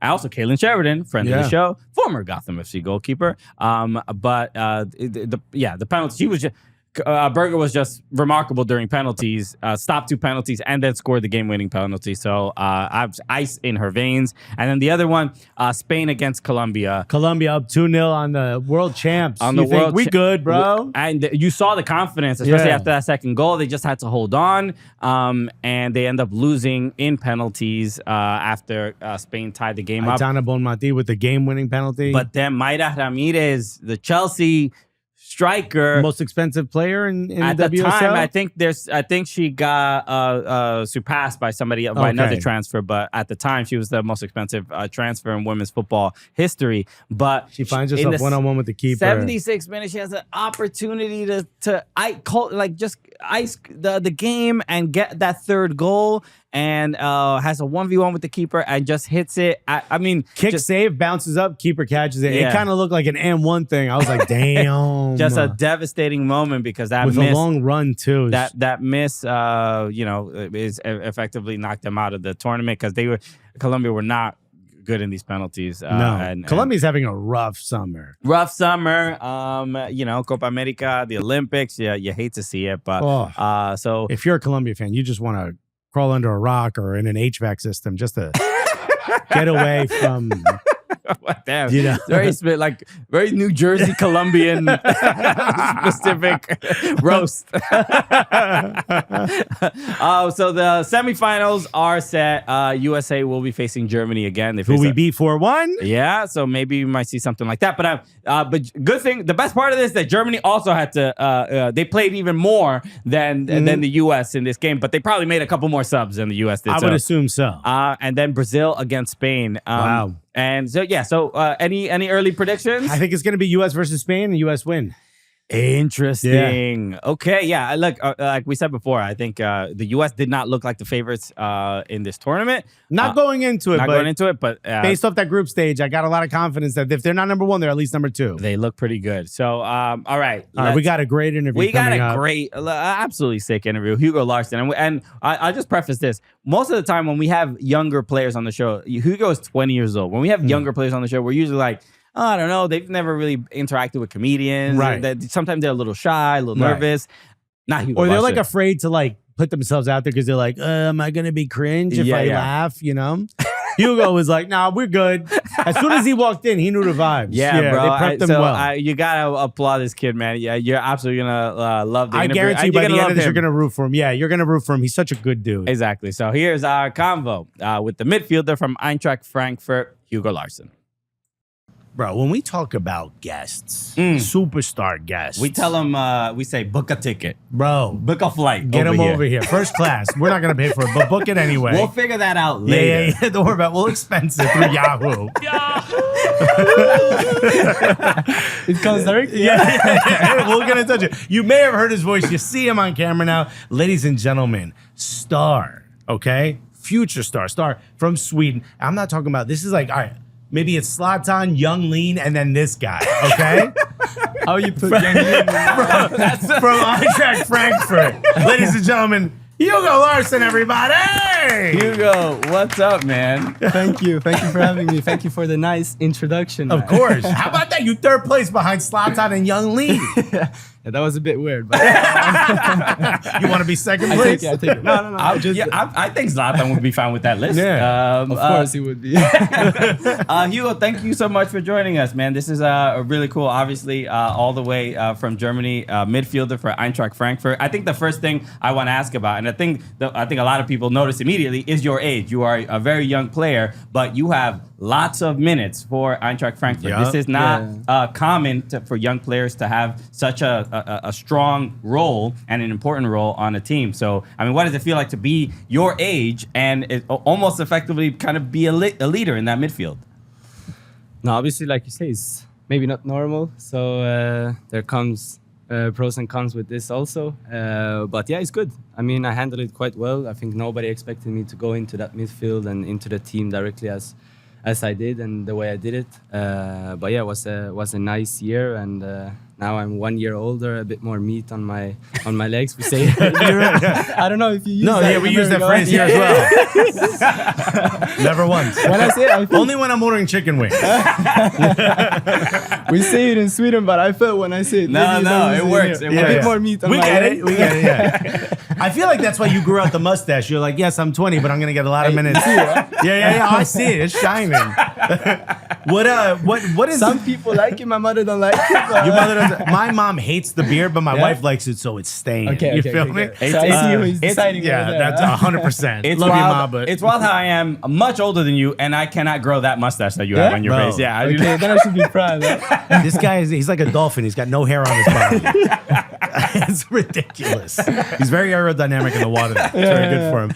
Speaker 1: also Kaylin Sheridan, friend of the show, former Gotham FC goalkeeper. But the penalty, she was just Berger was just remarkable during penalties, stopped 2 penalties, and then scored the game-winning penalty. So I've ice in her veins. And then the other one, Spain against Colombia.
Speaker 2: Colombia up 2-0 on the world champs. We good, bro.
Speaker 1: And you saw the confidence, especially after that second goal. They just had to hold on, and they end up losing in penalties after Spain tied the game up.
Speaker 2: Aitana Bonmati with the game-winning penalty.
Speaker 1: But then Mayra Ramirez, the Chelsea striker,
Speaker 2: most expensive player in
Speaker 1: at
Speaker 2: the
Speaker 1: the
Speaker 2: WSL?
Speaker 1: time. I think she got surpassed by somebody by another transfer, but at the time she was the most expensive transfer in women's football history. But
Speaker 2: she finds herself one-on-one with the keeper.
Speaker 1: 76 minutes, she has an opportunity to ice the game and get that third goal. And has a 1v1 with the keeper and just hits it.
Speaker 2: Save, bounces up, keeper catches it. Yeah. It kind of looked like an M1 thing. I was like, damn.
Speaker 1: Just a devastating moment because that
Speaker 2: with
Speaker 1: miss,
Speaker 2: a long run too.
Speaker 1: That miss, is effectively knocked them out of the tournament because Colombia were not good in these penalties.
Speaker 2: Colombia's having a rough summer.
Speaker 1: Copa America, the Olympics. Yeah, you hate to see it, but so
Speaker 2: if you're a Colombia fan, you just want to crawl under a rock or in an HVAC system just to get away from
Speaker 1: Damn,
Speaker 2: You know?
Speaker 1: it's very New Jersey Colombian specific roast. So the semifinals are set. USA will be facing Germany again.
Speaker 2: Who we beat 4-1?
Speaker 1: Yeah, so maybe we might see something like that. But good thing. The best part of this is that Germany also had to. They played even more than the U.S. in this game, but they probably made a couple more subs than the U.S. did.
Speaker 2: I would assume so.
Speaker 1: And then Brazil against Spain.
Speaker 2: Wow.
Speaker 1: And so yeah. So any early predictions?
Speaker 2: I think it's going to be U.S. versus Spain and U.S. win.
Speaker 1: Interesting. Yeah. Okay. Yeah. Look, like we said before, I think the U.S. did not look like the favorites in this tournament.
Speaker 2: Not going into it,
Speaker 1: but
Speaker 2: based off that group stage, I got a lot of confidence that if they're not number one, they're at least number two.
Speaker 1: They look pretty good. So, all right.
Speaker 2: We got a great interview.
Speaker 1: We got a great, absolutely sick interview. Hugo Larsson. And I'll just preface this. Most of the time when we have younger players on the show, Hugo is 20 years old. When we have younger players on the show, we're usually like, oh, I don't know. They've never really interacted with comedians.
Speaker 2: Right.
Speaker 1: Sometimes they're a little shy, a little nervous. Not Hugo
Speaker 2: Or they're
Speaker 1: Larsson.
Speaker 2: like afraid to like put themselves out there because they're like, am I going to be cringe if I laugh, you know? Hugo was like, nah, we're good. As soon as he walked in, he knew the vibes.
Speaker 1: Yeah, bro.
Speaker 2: They prepped him well.
Speaker 1: You got to applaud this kid, man. Yeah, you're absolutely going to love the interview.
Speaker 2: I guarantee you by the end of this, you're going to root for him. Yeah, you're going to root for him. He's such a good dude.
Speaker 1: Exactly. So here's our convo with the midfielder from Eintracht Frankfurt, Hugo Larsson.
Speaker 2: Bro, when we talk about guests, superstar guests,
Speaker 1: we tell them, we say, book a ticket.
Speaker 2: Bro.
Speaker 1: Book a flight.
Speaker 2: Get them over here. First class. We're not going to pay for it, but book it anyway.
Speaker 1: We'll figure that out later.
Speaker 2: Yeah. Don't worry about it. We'll expense it through Yahoo.
Speaker 3: It comes directly.
Speaker 2: Yeah. We're going to touch it. You may have heard his voice. You see him on camera now. Ladies and gentlemen, star, okay? Future star from Sweden. I'm not talking about, this is like, all right. Maybe it's Zlatan, Young Lean, and then this guy, okay?
Speaker 3: How you put Young Lean?
Speaker 2: From Eintracht Frankfurt. Ladies and gentlemen, Hugo Larsson, everybody!
Speaker 1: Hugo, what's up, man?
Speaker 3: Thank you. Thank you for having me. Thank you for the nice introduction.
Speaker 2: Of course. How about that? You third place behind Zlatan and Young Lean.
Speaker 3: Yeah, that was a bit weird, but
Speaker 2: you want to be second place?
Speaker 3: I take it. No.
Speaker 1: I think Zlatan would be fine with that list.
Speaker 2: Yeah.
Speaker 3: Of course he would be.
Speaker 1: Hugo, thank you so much for joining us, man. This is really cool. Obviously, all the way from Germany, midfielder for Eintracht Frankfurt. I think the first thing I want to ask about, and I think a lot of people notice immediately, is your age. You are a very young player, but you have lots of minutes for Eintracht Frankfurt.
Speaker 2: Yep.
Speaker 1: This is not common for young players to have such a strong role and an important role on a team. So, I mean, what does it feel like to be your age and almost effectively kind of be a leader in that midfield?
Speaker 3: No, obviously, like you say, it's maybe not normal. So there comes pros and cons with this also. But yeah, it's good. I mean, I handled it quite well. I think nobody expected me to go into that midfield and into the team directly as I did and the way I did it. But yeah, it was a nice year, and now I'm 1 year older, a bit more meat on my legs. We say, I don't know if you use that.
Speaker 2: Yeah, we use that phrase here as well. Never once.
Speaker 3: When I say it,
Speaker 2: only when I'm ordering chicken wings.
Speaker 3: We say it in Sweden, but I felt when I say it.
Speaker 1: No, it works.
Speaker 3: A bit more meat on my legs.
Speaker 2: We get it, yeah. I feel like that's why you grew out the mustache. You're like, yes, I'm 20, but I'm going to get a lot of minutes. Yeah. I see it. It's shining. What is
Speaker 3: Some people like it. My mother don't like it.
Speaker 2: Your mother doesn't. My mom hates the beard, but my wife likes it, so it's staying.
Speaker 3: Okay,
Speaker 2: you feel me?
Speaker 3: So I see who he's deciding.
Speaker 2: Yeah, that's 100%.
Speaker 1: It's
Speaker 2: Love
Speaker 1: wild,
Speaker 2: your mom, but
Speaker 1: it's wild how I am much older than you, and I cannot grow that mustache that you have on your
Speaker 2: Bro.
Speaker 1: face. Yeah.
Speaker 3: Okay, then I should be proud. Right?
Speaker 2: this guy he's like a dolphin. He's got no hair on his body. It's ridiculous. He's very aerodynamic in the water. It's very good for him.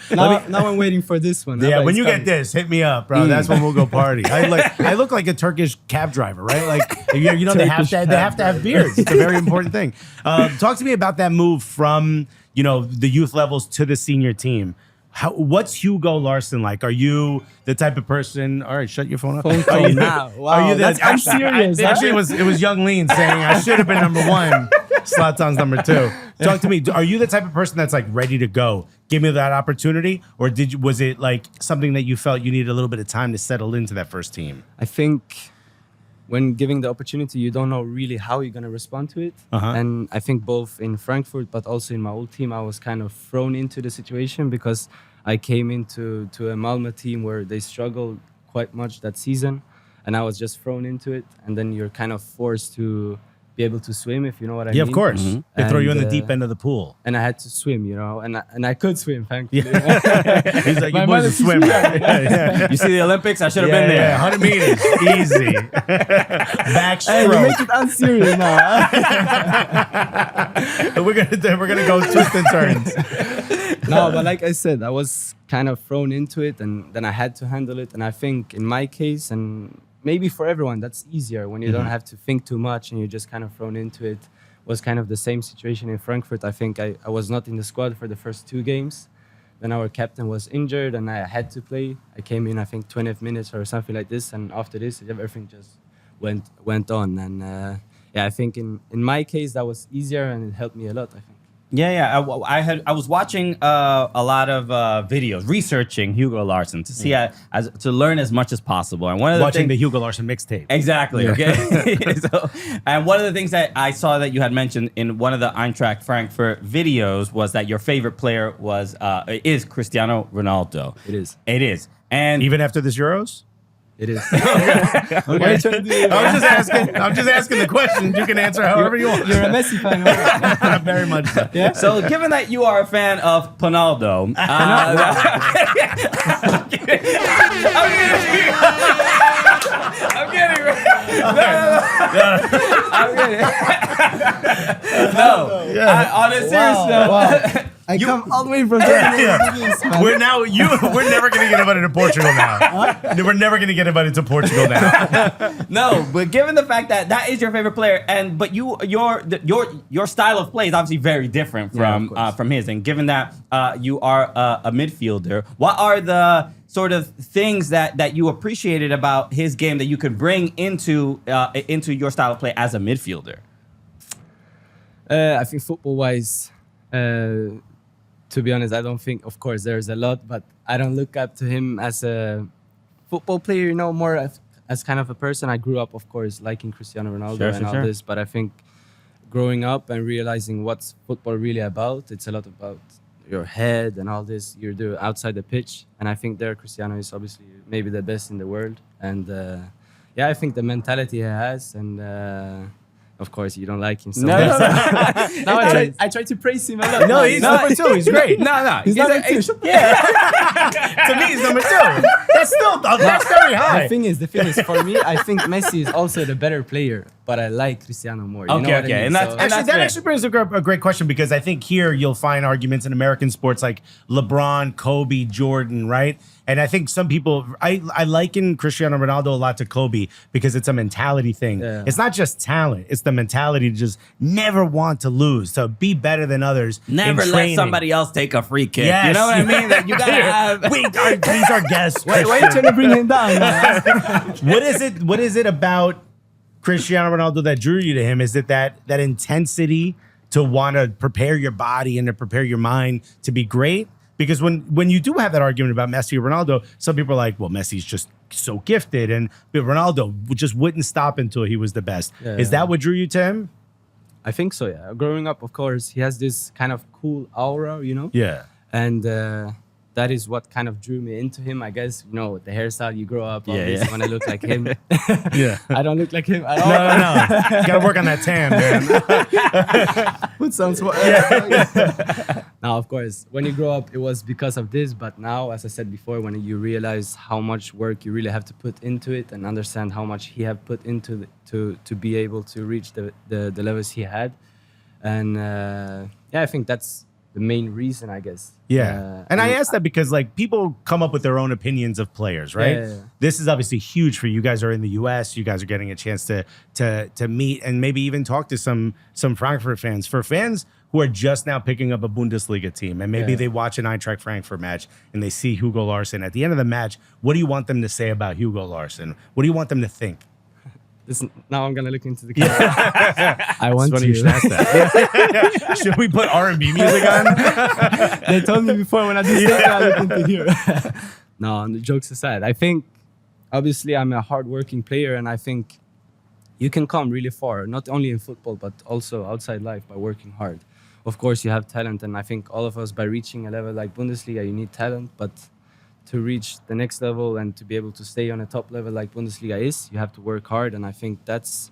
Speaker 3: Now I'm waiting for this one.
Speaker 2: Yeah, when you get this, hit me up, bro. That's when we'll go party. I look like a Turkish cab driver, right? Like you know they have to have beards. It's a very important thing. Talk to me about that move from the youth levels to the senior team. What's Hugo Larsson like? Are you the type of person? All right, shut your phone off.
Speaker 3: Phone call now. Wow,
Speaker 2: are you
Speaker 3: I'm serious.
Speaker 2: Actually, it was Young Lean saying I should have been number one. Zlatan's number two. Talk to me. Are you the type of person that's like ready to go? Give me that opportunity, or was it like something that you felt you needed a little bit of time to settle into that first team?
Speaker 3: I think when giving the opportunity, you don't know really how you're going to respond to it. And I think both in Frankfurt, but also in my old team, I was kind of thrown into the situation because I came into a Malmö team where they struggled quite much that season. and I was just thrown into it. And then you're kind of forced to be able to swim, if you know what I mean.
Speaker 2: Yeah, of course. They throw you in the
Speaker 3: And,
Speaker 2: deep end of the pool.
Speaker 3: And I had to swim, you know, and I could swim, thankfully.
Speaker 2: He's like,
Speaker 3: My
Speaker 2: you boys
Speaker 3: mother
Speaker 2: are swimmer. Yeah.
Speaker 1: You see the Olympics? I should have been there.
Speaker 2: 100 meters, easy.
Speaker 3: Hey, you
Speaker 2: Backstroke.
Speaker 3: make it unserious now.
Speaker 2: We're gonna go twists and turns.
Speaker 3: No, but like I said, I was kind of thrown into it, and then I had to handle it. And I think in my case, and maybe for everyone, that's easier when you don't have to think too much and you're just kind of thrown into it. Was kind of the same situation in Frankfurt. I think I was not in the squad for the first 2 games. Then our captain was injured and I had to play. I came in, I think, 20 minutes or something like this. And after this, everything just went on. And yeah, I think in my case, that was easier and it helped me a lot, I think.
Speaker 1: Yeah. I was watching a lot of videos, researching Hugo Larsson to see to learn as much as possible. And one of the
Speaker 2: Watching the
Speaker 1: things,
Speaker 2: Hugo Larsson mixtape.
Speaker 1: exactly. Okay. So, and one of the things that I saw that you had mentioned in one of the Eintracht Frankfurt videos was that your favorite player is Cristiano Ronaldo.
Speaker 3: It is.
Speaker 1: It is. And
Speaker 2: Even after this Euros?
Speaker 3: It is.
Speaker 2: Okay. I'm just asking the question. You can answer however you want.
Speaker 3: You're a Messi fan, right?
Speaker 2: Very much so.
Speaker 3: Yeah.
Speaker 1: so, given that you are a fan of Ronaldo, I'm kidding. No. On a serious note.
Speaker 3: I come all the way from
Speaker 2: We're never gonna get invited to Portugal now. We're never gonna get invited to Portugal now.
Speaker 1: No, but given the fact that that is your favorite player, but your style of play is obviously very different from his, and given that you are a midfielder, what are the sort of things that you appreciated about his game that you could bring into your style of play as a midfielder?
Speaker 3: I think football-wise, to be honest, I don't think, of course, there's a lot, but I don't look up to him as a football player, you know, more as kind of a person. I grew up, of course, liking Cristiano Ronaldo and all this, but I think growing up and realizing what's football really about, it's a lot about your head and all this you do outside the pitch. And I think Cristiano is obviously maybe the best in the world. And yeah, I think the mentality he has, and of course, you don't like him so much. No, I try to praise him a lot.
Speaker 2: No, he's number 2. He's great.
Speaker 1: No.
Speaker 3: He's number 2.
Speaker 2: To me, he's number 2. That's very high.
Speaker 3: The thing is, for me, I think Messi is also the better player, but I like Cristiano more. You know what I mean?
Speaker 1: And that's
Speaker 2: Actually brings a great question, because I think here you'll find arguments in American sports like LeBron, Kobe, Jordan, right? And I think some people, I liken Cristiano Ronaldo a lot to Kobe because it's a mentality thing. Yeah. It's not just talent. It's the mentality to just never want to lose, to be better than others.
Speaker 1: Never let somebody else take a free kick.
Speaker 2: Yes.
Speaker 1: You know what I mean? That you got to have...
Speaker 2: He's our guest.
Speaker 3: Why are you trying to bring him down?
Speaker 2: What is it about Cristiano Ronaldo that drew you to him? Is it that intensity to want to prepare your body and to prepare your mind to be great? Because when you do have that argument about Messi or Ronaldo, some people are like, well, Messi's just so gifted, and Ronaldo just wouldn't stop until he was the best. Yeah, is that what drew you to him?
Speaker 3: I think so, yeah. Growing up, of course, he has this kind of cool aura, you know?
Speaker 2: Yeah.
Speaker 3: And that is what kind of drew me into him, I guess. You know, the hairstyle, you grow up, obviously, when I look like him.
Speaker 2: Yeah.
Speaker 3: I don't look like him at all.
Speaker 2: No. You got to work on that tan, man.
Speaker 3: Put some Now, of course, when you grow up, it was because of this. But now, as I said before, when you realize how much work you really have to put into it and understand how much he have put into to be able to reach the levels he had. And yeah, I think that's the main reason, I guess.
Speaker 2: Yeah. And I ask that because like people come up with their own opinions of players, right?
Speaker 3: Yeah.
Speaker 2: This is obviously huge for you. You guys are in the US. You guys are getting a chance to meet and maybe even talk to some Frankfurt fans. For fans who are just now picking up a Bundesliga team and maybe they watch an Eintracht Frankfurt match and they see Hugo Larsson. At the end of the match, what do you want them to say about Hugo Larsson? What do you want them to think?
Speaker 3: Now I'm gonna look into the camera. I want to.
Speaker 2: Should we put R&B music on?
Speaker 3: They told me before when I did that, I look into here. No, the jokes aside, I think obviously I'm a hardworking player, and I think you can come really far, not only in football but also outside life by working hard. Of course, you have talent, and I think all of us, by reaching a level like Bundesliga, you need talent, but to reach the next level and to be able to stay on a top level like Bundesliga is, you have to work hard. And I think that's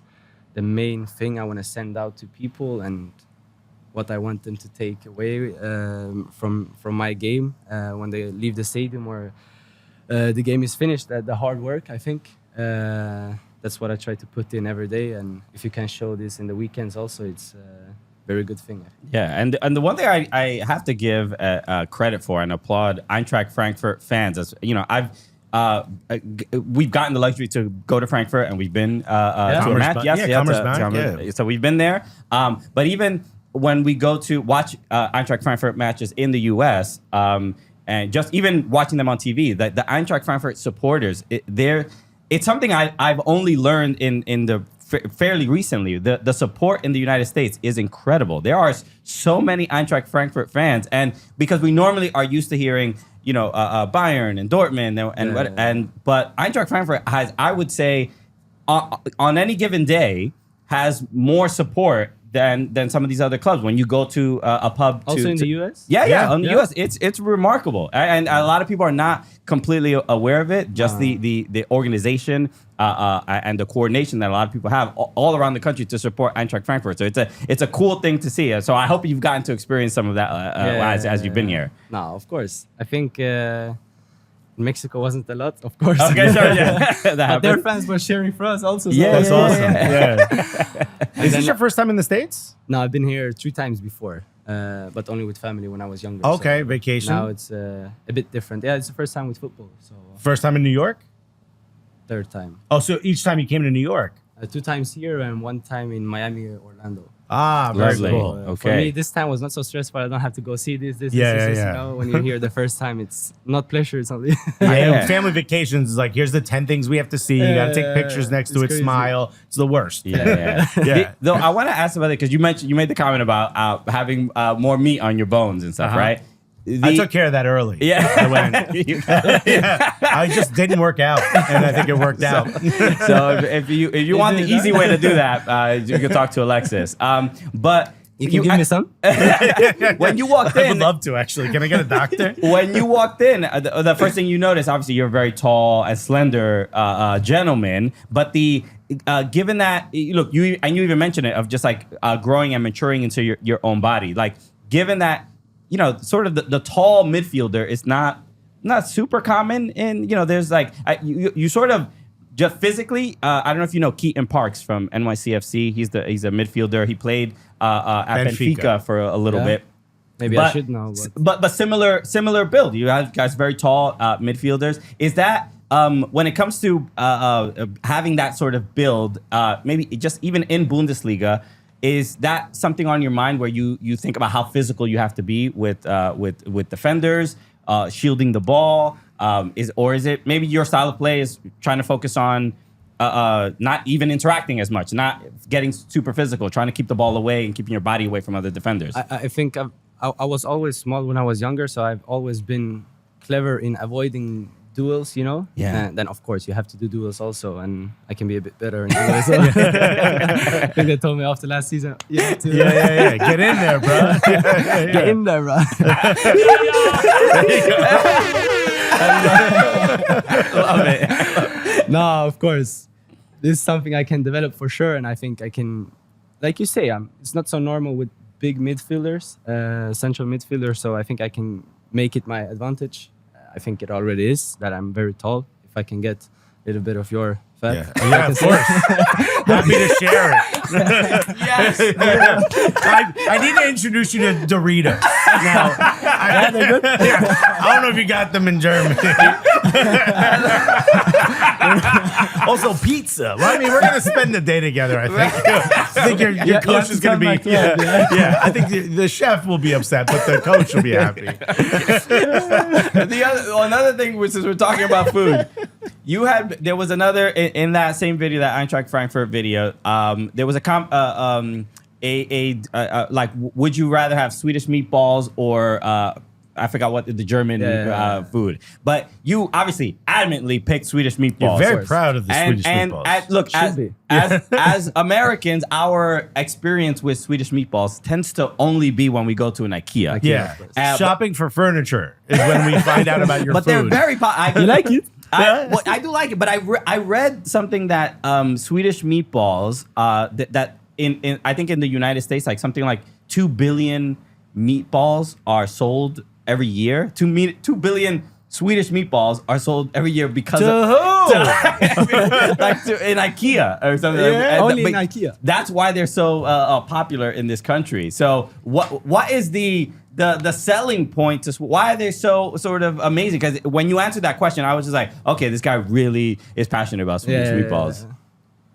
Speaker 3: the main thing I want to send out to people, and what I want them to take away from my game when they leave the stadium or the game is finished. The hard work, I think. That's what I try to put in every day. And if you can show this in the weekends also, it's very good thing.
Speaker 1: Yeah, and the one thing I have to give credit for and applaud Eintracht Frankfurt fans, as you know, we've gotten the luxury to go to Frankfurt and we've been to a match. So we've been there. But even when we go to watch Eintracht Frankfurt matches in the U.S. And just even watching them on TV, the Eintracht Frankfurt supporters, it's something I've only learned in the fairly recently. The support in the United States is incredible. There are so many Eintracht Frankfurt fans, and because we normally are used to hearing, you know, Bayern and Dortmund but Eintracht Frankfurt has, I would say, on any given day, has more support than some of these other clubs. When you go to a pub,
Speaker 3: also in the US,
Speaker 1: in the US, it's remarkable, and a lot of people are not completely aware of it. Just the organization and the coordination that a lot of people have all around the country to support Eintracht Frankfurt. So it's a cool thing to see. So I hope you've gotten to experience some of that as you've been here.
Speaker 3: No, of course. I think Mexico wasn't a lot, of course.
Speaker 1: Okay, sorry,
Speaker 3: but their fans were cheering for us also. So
Speaker 2: That's awesome.
Speaker 3: Yeah.
Speaker 2: Is this your first time in the States?
Speaker 3: No, I've been here 3 times before, but only with family when I was younger.
Speaker 2: Okay,
Speaker 3: so
Speaker 2: vacation.
Speaker 3: Now it's a bit different. Yeah, it's the first time with football. So
Speaker 2: first time in New York?
Speaker 3: 3rd time.
Speaker 2: Oh, so each time you came to New York?
Speaker 3: 2 times here and 1 time in Miami or Orlando.
Speaker 2: Ah, very
Speaker 1: Lovely.
Speaker 2: cool.
Speaker 1: Okay.
Speaker 3: For me, this time was not so stressful. I don't have to go see this. You know, when you're here the first time, it's not pleasure. It's only
Speaker 2: Family vacations is like, here's the 10 things we have to see. You got to take pictures next to it,
Speaker 3: crazy.
Speaker 2: smile. It's the worst.
Speaker 1: Yeah. Though I want to ask about it because you made the comment about having more meat on your bones and stuff, right?
Speaker 2: I took care of that early.
Speaker 1: Yeah.
Speaker 2: I went. I just didn't work out, and I think it worked out.
Speaker 1: So if you want the easy way to do that, you can talk to Alexis. But
Speaker 3: you can give me some.
Speaker 1: When you walked in,
Speaker 2: I would love to actually. Can I get a doctor?
Speaker 1: When you walked in, the first thing you notice, obviously, you're a very tall and slender gentleman. But given that, look, you even mentioned it of just like growing and maturing into your own body. Like, given that, you know, sort of the tall midfielder is not super common. And, you know, there's like, you sort of just physically, I don't know if you know Keaton Parks from NYCFC. He's a midfielder. He played at Benfica for a little bit.
Speaker 3: Maybe I should know.
Speaker 1: But similar build. You have guys very tall midfielders. Is that when it comes to having that sort of build, maybe just even in Bundesliga, is that something on your mind where you think about how physical you have to be with defenders, shielding the ball? Is it maybe your style of play is trying to focus on not even interacting as much, not getting super physical, trying to keep the ball away and keeping your body away from other defenders?
Speaker 3: I think I was always small when I was younger, so I've always been clever in avoiding duels, you know?
Speaker 1: Yeah.
Speaker 3: And then, of course, you have to do duels also, and I can be a bit better in duels. I think they told me after last season.
Speaker 2: Yeah. Get in there, bro.
Speaker 3: Get in there, bro.
Speaker 1: Love it.
Speaker 3: No, of course. This is something I can develop for sure, and I think I can, like you say, it's not so normal with big midfielders, central midfielders, so I think I can make it my advantage. I think it already is that I'm very tall. If I can get a little bit of your fat.
Speaker 2: Yeah, of course. Happy to share it.
Speaker 1: Yes.
Speaker 2: I need to introduce you to Doritos. Now, I don't know if you got them in Germany. Also, pizza. Well, I mean, we're gonna spend the day together. I think your coach is gonna be. Yeah. I think the chef will be upset, but the coach will be happy.
Speaker 1: Another thing, which is we're talking about food. There was another in that same video, that Eintracht Frankfurt video. There was like, would you rather have Swedish meatballs or I forgot what the German food. But you obviously adamantly picked Swedish meatballs.
Speaker 2: You're very proud of the Swedish meatballs.
Speaker 1: Look, as Americans, our experience with Swedish meatballs tends to only be when we go to an IKEA.
Speaker 2: Yeah, shopping for furniture is when we find out about your
Speaker 1: but
Speaker 2: food.
Speaker 1: they're very
Speaker 3: You like it?
Speaker 1: I do like it, but I read something that Swedish meatballs that in I think in the United States, like something like 2 billion meatballs are sold every year. 2 billion Swedish meatballs are sold every year because
Speaker 2: in
Speaker 1: IKEA or something.
Speaker 3: Only in IKEA.
Speaker 1: That's why they're so popular in this country. So what is the selling point to why are they so sort of amazing? Because when you answered that question, I was just like, okay, this guy really is passionate about Swedish meatballs.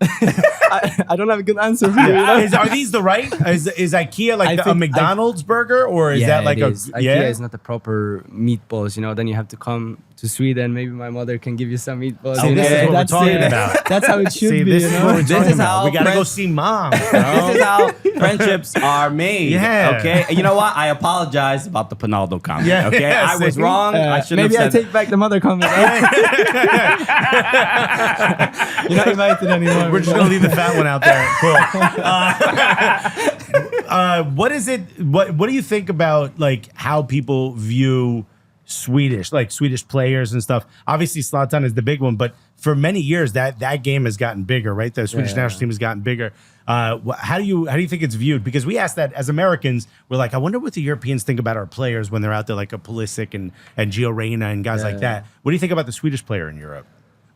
Speaker 3: I don't have a good answer for you.
Speaker 2: Are these the right? Is IKEA like a McDonald's burger, or is that like
Speaker 3: IKEA is not the proper meatballs, you know? Then you have to come to Sweden. Maybe my mother can give you some meatballs.
Speaker 2: See, this is what we're talking about.
Speaker 3: That's how it should be.
Speaker 2: This
Speaker 3: you
Speaker 2: is
Speaker 3: know?
Speaker 2: what we're talking
Speaker 1: is
Speaker 2: about.
Speaker 1: how
Speaker 2: We gotta go see mom.
Speaker 1: This is how friendships are made.
Speaker 2: Yeah.
Speaker 1: Okay. You know what? I apologize about the Ronaldo comment.
Speaker 2: Yeah.
Speaker 1: Okay. I was wrong. I shouldn't
Speaker 3: Maybe I
Speaker 1: have said
Speaker 3: take back the mother comment. You're not invited anymore.
Speaker 2: We're just gonna leave the fat one out there. Cool. What is it? What do you think about like how people view Swedish, like Swedish players and stuff? Obviously, Zlatan is the big one, but for many years that game has gotten bigger, right? The Swedish national team has gotten bigger. How do you think it's viewed? Because we ask that as Americans, we're like, I wonder what the Europeans think about our players when they're out there, like a Pulisic and Gio Reyna and guys like that. What do you think about the Swedish player in Europe?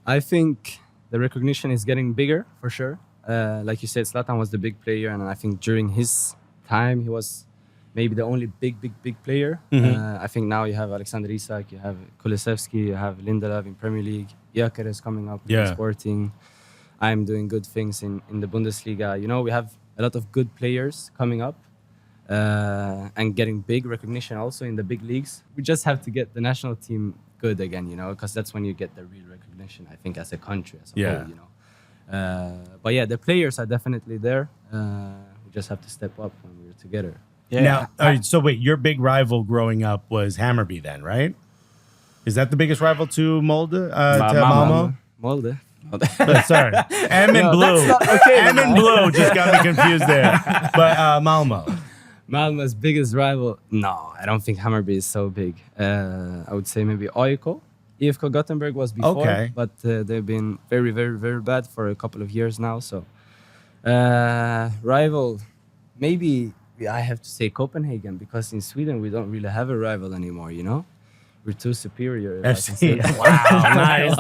Speaker 3: I think the recognition is getting bigger for sure. Like you said, Zlatan was the big player, and I think during his time he was maybe the only big player. I think now you have Alexander Isak, you have Kulusevski, you have Lindelöf in Premier League, Jöker is coming up in Sporting. I'm doing good things in the Bundesliga. You know, we have a lot of good players coming up and getting big recognition also in the big leagues. We just have to get the national team good again, you know, because that's when you get the real recognition, I think, as a country, as a whole, you know. But yeah, the players are definitely there. We just have to step up when we're together.
Speaker 2: Yeah. Now, so wait, your big rival growing up was Hammarby then, right? Is that the biggest rival to Molde? To Malmo?
Speaker 3: Molde.
Speaker 2: Sorry. M and Blue. M and Blue just got me confused there. But Malmo.
Speaker 3: Malmo's biggest rival? No, I don't think Hammarby is so big. I would say maybe AIK. IFK Gothenburg was before, but they've been very, very, very bad for a couple of years now. So, rival, maybe I have to say Copenhagen, because in Sweden we don't really have a rival anymore, you know? We're too superior.
Speaker 2: FC. Wow, nice.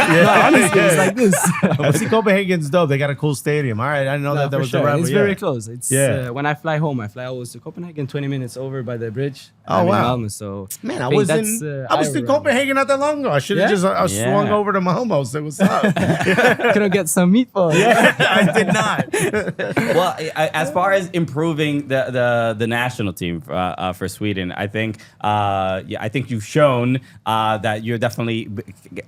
Speaker 3: No, honestly, it's like this.
Speaker 2: FC Copenhagen's dope. They got a cool stadium. All right, I didn't know that was the rival.
Speaker 3: It's very close. It's when I fly home, I fly always to Copenhagen, 20 minutes over by the bridge.
Speaker 2: Oh, wow.
Speaker 3: Malmo, so
Speaker 2: man, I was in Copenhagen not that long ago. I should have just swung over to Malmo. So what's up?
Speaker 3: Could I get some meatballs?
Speaker 2: I did not.
Speaker 1: Well, as far as improving the national team for Sweden, I think I think you've shown that you definitely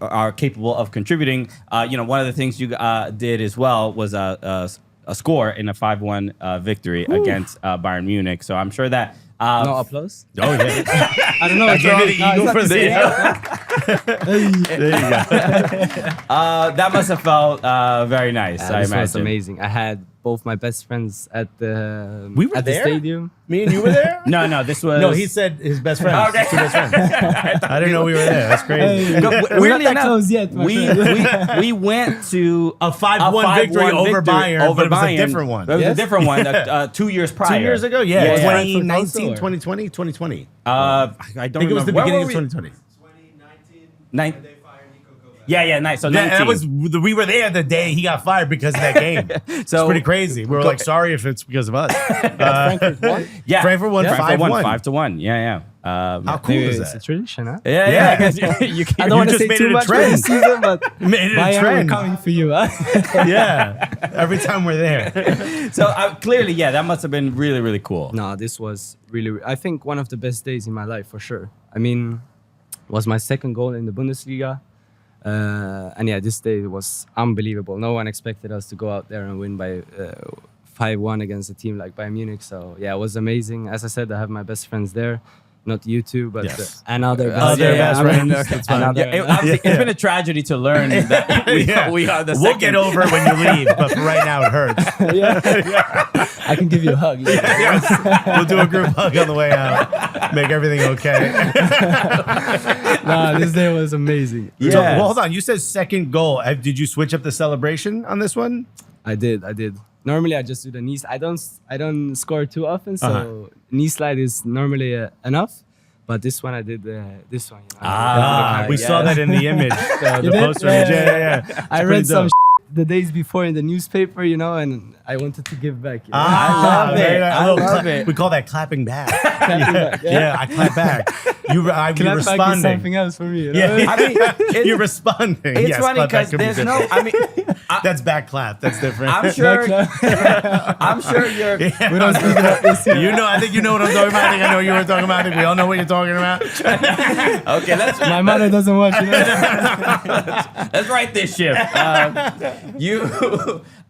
Speaker 1: are capable of contributing. You know, one of the things you did as well was a score in a 5-1 victory against Bayern Munich. So I'm sure that.
Speaker 3: No applause?
Speaker 2: Oh, yeah.
Speaker 3: I don't know.
Speaker 2: I gave you the eagle for the
Speaker 1: There you go. That must have felt very nice. I
Speaker 3: This
Speaker 1: imagine.
Speaker 3: was amazing. I had both my best friends at the
Speaker 2: there?
Speaker 3: stadium.
Speaker 2: Me and you were there?
Speaker 1: No, this was.
Speaker 2: No, he said his best friends.
Speaker 1: Okay.
Speaker 2: Two best friends. I didn't know we were there. That's crazy.
Speaker 3: We're not that close yet.
Speaker 1: We went to
Speaker 2: A 5-1 victory over Bayern, but it was a different one.
Speaker 1: It was a different one 2 years prior.
Speaker 2: 2 years ago? Yeah.
Speaker 1: Yeah.
Speaker 2: 2019, 2020, 2020.
Speaker 1: I
Speaker 2: I
Speaker 1: don't
Speaker 2: think it was the
Speaker 1: remember.
Speaker 2: beginning of 2020.
Speaker 4: 2019. They fired Nico Kovac.
Speaker 1: Yeah, nice. So
Speaker 2: That
Speaker 1: 19.
Speaker 2: was we were there the day he got fired because of that game.
Speaker 1: So
Speaker 2: it's pretty crazy. We were like, sorry if it's because of us.
Speaker 3: Frankfurt won.
Speaker 1: Yeah,
Speaker 2: Frankfurt won 5-1.
Speaker 1: 5-1. Yeah.
Speaker 2: How cool
Speaker 3: Maybe
Speaker 2: is
Speaker 3: it's a
Speaker 2: that?
Speaker 3: tradition, huh?
Speaker 1: Yeah. I guess you
Speaker 3: I don't want to
Speaker 2: just
Speaker 3: say
Speaker 2: made
Speaker 3: too
Speaker 2: it a
Speaker 3: much for
Speaker 2: trend.
Speaker 3: the season, but
Speaker 2: Made it a
Speaker 3: Bayern, we're
Speaker 2: trend.
Speaker 3: coming for you, huh?
Speaker 2: Yeah. Every time we're there.
Speaker 1: So clearly, that must have been really, really cool.
Speaker 3: No, this was really, I think, one of the best days in my life, for sure. I mean, it was my second goal in the Bundesliga. And yeah, this day was unbelievable. No one expected us to go out there and win by 5-1 against a team like Bayern Munich. So yeah, it was amazing. As I said, I have my best friends there. not you two, but
Speaker 2: Yes.
Speaker 3: another best,
Speaker 2: Other best friends.
Speaker 3: another-
Speaker 2: That's fine.
Speaker 3: another-
Speaker 1: It's been a tragedy to learn that we are the
Speaker 2: We'll
Speaker 1: second.
Speaker 2: get over it when you leave, but for right now it hurts.
Speaker 3: I can give you a hug.
Speaker 2: We'll do a group hug on the way out. Make everything okay.
Speaker 3: Nah, this day was amazing.
Speaker 2: So,
Speaker 1: Yes.
Speaker 2: well, hold on. You said second goal. Did you switch up the celebration on this one?
Speaker 3: I did. Normally, I just do the knee. I don't score too often, so
Speaker 2: Uh-huh.
Speaker 3: knee slide is normally enough. But this one, I did this one. You know?
Speaker 2: We
Speaker 1: yes.
Speaker 2: saw that in the image, the
Speaker 3: You did?
Speaker 2: poster image. Yeah.
Speaker 3: I
Speaker 2: It's
Speaker 3: read
Speaker 2: pretty
Speaker 3: some
Speaker 2: dope.
Speaker 3: the days before in the newspaper, you know, and I wanted to give back. You know?
Speaker 1: I love
Speaker 2: very
Speaker 1: it.
Speaker 2: nice.
Speaker 1: I
Speaker 2: A little
Speaker 1: love it.
Speaker 2: We call that clapping back.
Speaker 3: back,
Speaker 2: Yeah, I clap back. You
Speaker 3: Clap back is
Speaker 2: responding.
Speaker 3: something else for me. You know?
Speaker 2: Yeah,
Speaker 1: I mean,
Speaker 2: you're responding.
Speaker 1: It's
Speaker 2: Yes,
Speaker 1: funny
Speaker 2: clap back
Speaker 1: because
Speaker 2: could be
Speaker 1: there's
Speaker 2: different.
Speaker 1: no. I mean,
Speaker 2: That's back clap. That's different.
Speaker 1: I'm sure. I'm sure you're.
Speaker 3: We don't speak about this here.
Speaker 2: You know, I think you know what I'm talking about. I think I know what you were talking about. I think we all know what you're talking about.
Speaker 1: Okay, let's
Speaker 3: My mother doesn't watch. You know?
Speaker 1: let's write this ship.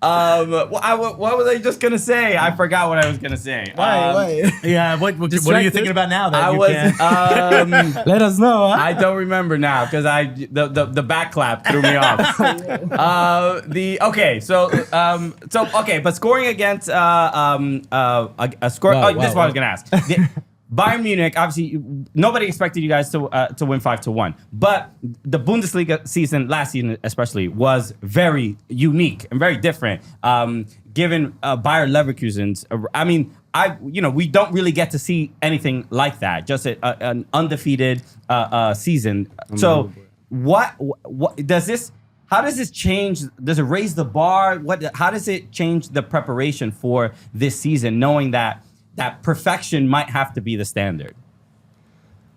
Speaker 1: What was I just gonna say? I forgot what I was gonna say.
Speaker 3: Why?
Speaker 2: Yeah, what are you
Speaker 3: Distracted?
Speaker 2: thinking about now? That
Speaker 1: I
Speaker 2: you
Speaker 1: was.
Speaker 2: can't?
Speaker 3: Let us know. Huh?
Speaker 1: I don't remember now because the back clap threw me off. But scoring against a score.
Speaker 3: Wow,
Speaker 1: This is what I was gonna ask. Bayern Munich, obviously, nobody expected you guys to win 5-1, but the Bundesliga season last season, especially, was very unique and very different. Given Bayer Leverkusen's, we don't really get to see anything like that. Just an undefeated season. So, what does this? How does this change? Does it raise the bar? How does it change the preparation for this season, knowing that perfection might have to be the standard?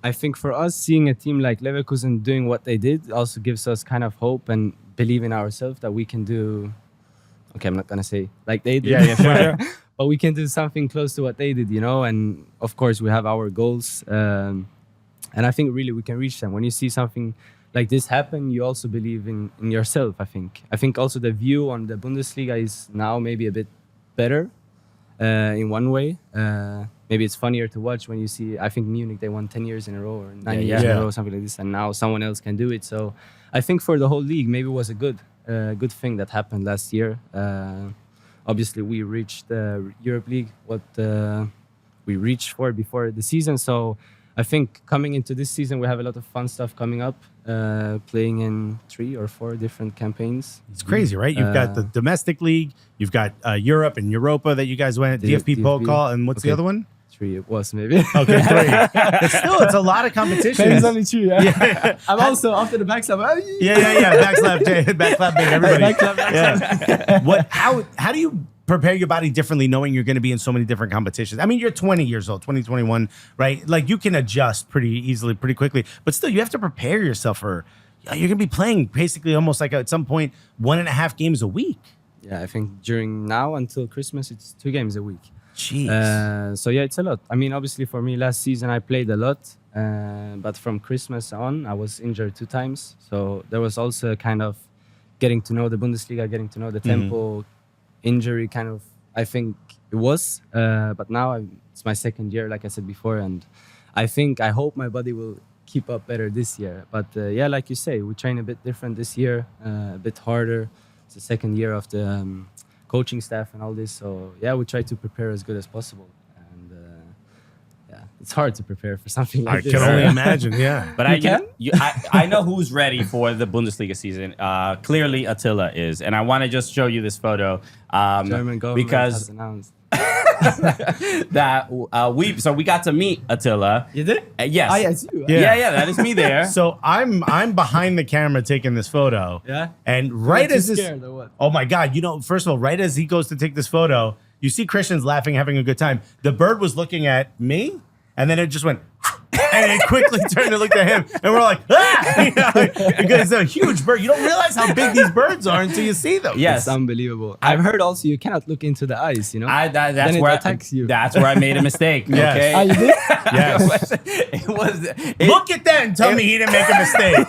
Speaker 3: I think for us, seeing a team like Leverkusen doing what they did also gives us kind of hope and believe in ourselves that we can do. Okay, I'm not gonna say like they did.
Speaker 2: Yeah, sure.
Speaker 3: But we can do something close to what they did, you know. And of course, we have our goals, and I think really we can reach them. When you see something like this happen, you also believe in yourself. I think also the view on the Bundesliga is now maybe a bit better. In one way, maybe it's funnier to watch when you see. I think Munich, they won 10 years in a row or 9 years in a row, something like this, and now someone else can do it. So I think for the whole league, maybe it was a good thing that happened last year. Obviously, we reached the Europe League, what we reached for before the season. So I think coming into this season, we have a lot of fun stuff coming up, playing in 3 or 4 different campaigns.
Speaker 2: It's crazy, right? You've got the domestic league, you've got Europe and Europa that you guys went, DFB Pokal, and what's the other one?
Speaker 3: 3 it was maybe.
Speaker 2: Okay, 3. It's a lot of competition.
Speaker 3: It's only 2, yeah. I'm also after the backslap.
Speaker 2: Yeah. Backslap, big everybody.
Speaker 3: Backslap.
Speaker 2: Yeah. How do you prepare your body differently knowing you're going to be in so many different competitions? I mean, you're 20 years old, 21, right? Like you can adjust pretty easily, pretty quickly, but still you have to prepare yourself for, you're going to be playing basically almost like at some point 1.5 games a week.
Speaker 3: Yeah, I think during now until Christmas, it's 2 games a week.
Speaker 2: Jeez.
Speaker 3: So yeah, it's a lot. I mean, obviously for me, last season I played a lot, but from Christmas on, I was injured 2 times. So there was also kind of getting to know the Bundesliga, getting to know the tempo, injury kind of, I think it was. But now it's my 2nd year, like I said before, and I hope my body will keep up better this year. But yeah, like you say, we train a bit different this year, a bit harder. It's the 2nd year of the coaching staff and all this. So yeah, we try to prepare as good as possible. And yeah, it's hard to prepare for something like this.
Speaker 2: I can only imagine, yeah.
Speaker 1: But I know who's ready for the Bundesliga season. Clearly, Attila is, and I want to just show you this photo
Speaker 3: German government
Speaker 1: because
Speaker 3: has announced.
Speaker 1: that we got to meet Attila.
Speaker 3: You did?
Speaker 1: Yes.
Speaker 3: Oh, yeah, it's you.
Speaker 1: Yeah, that is me there.
Speaker 2: So I'm behind the camera taking this photo.
Speaker 3: Yeah?
Speaker 2: And right
Speaker 3: Too
Speaker 2: as this,
Speaker 3: scared or what?
Speaker 2: oh my God, first of all, right as he goes to take this photo, you see Christian's laughing, having a good time. The bird was looking at me, and then it just went, and it quickly turned to look at him, and we're like, ah! Because it's a huge bird. You don't realize how big these birds are until you see them.
Speaker 1: Yes.
Speaker 3: It's unbelievable. I've heard also you cannot look into the eyes, you know?
Speaker 1: That's
Speaker 3: Then it
Speaker 1: where
Speaker 3: attacks you.
Speaker 1: That's where I made a mistake.
Speaker 2: Yes.
Speaker 1: Okay.
Speaker 3: Ah, you did?
Speaker 2: Yes. Look at that and tell me he didn't make a mistake.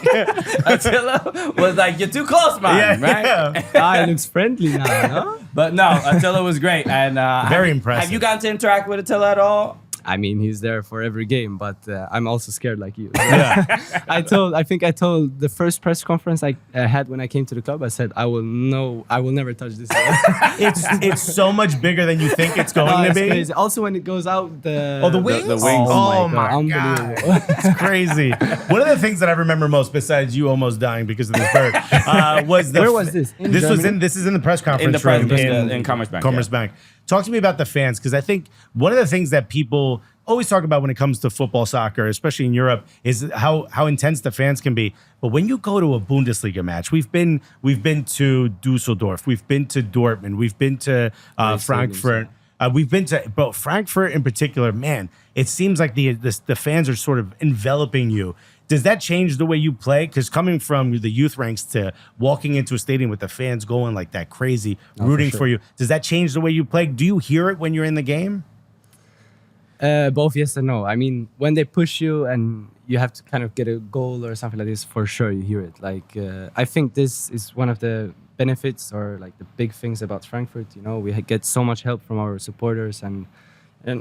Speaker 1: Attila was like, "You're too close, man." Right?
Speaker 3: It looks friendly now, no?
Speaker 1: But no, Attila was great, and
Speaker 2: Very impressive.
Speaker 1: Have you gotten to interact with Attila at all?
Speaker 3: I mean, he's there for every game, but I'm also scared like you. I think I told the first press conference I had when I came to the club, I said, I will never touch this.
Speaker 2: It's so much bigger than you think it's going to be.
Speaker 3: Crazy. Also, when it goes out, the
Speaker 2: wings?
Speaker 1: The wings.
Speaker 2: Oh my
Speaker 3: unbelievable.
Speaker 2: God. It's crazy. One of the things that I remember most, besides you almost dying because of this bird, was
Speaker 3: Where was this? In Germany?
Speaker 2: This is in the press conference
Speaker 1: In the press
Speaker 2: room
Speaker 1: in Commerzbank.
Speaker 2: Commerzbank. Talk to me about the fans, because I think one of the things that people always talk about when it comes to football, soccer, especially in Europe, is how intense the fans can be. But when you go to a Bundesliga match, we've been to Dusseldorf, we've been to Dortmund, we've been to Frankfurt. We've been to, but Frankfurt in particular, man, it seems like the fans are sort of enveloping you. Does that change the way you play? Because coming from the youth ranks to walking into a stadium with the fans going like that crazy, rooting for you, does that change the way you play? Do you hear it when you're in the game?
Speaker 3: Both yes and no. I mean, when they push you and you have to kind of get a goal or something like this, for sure you hear it. Like, I think this is one of the benefits or like the big things about Frankfurt. You know, we get so much help from our supporters and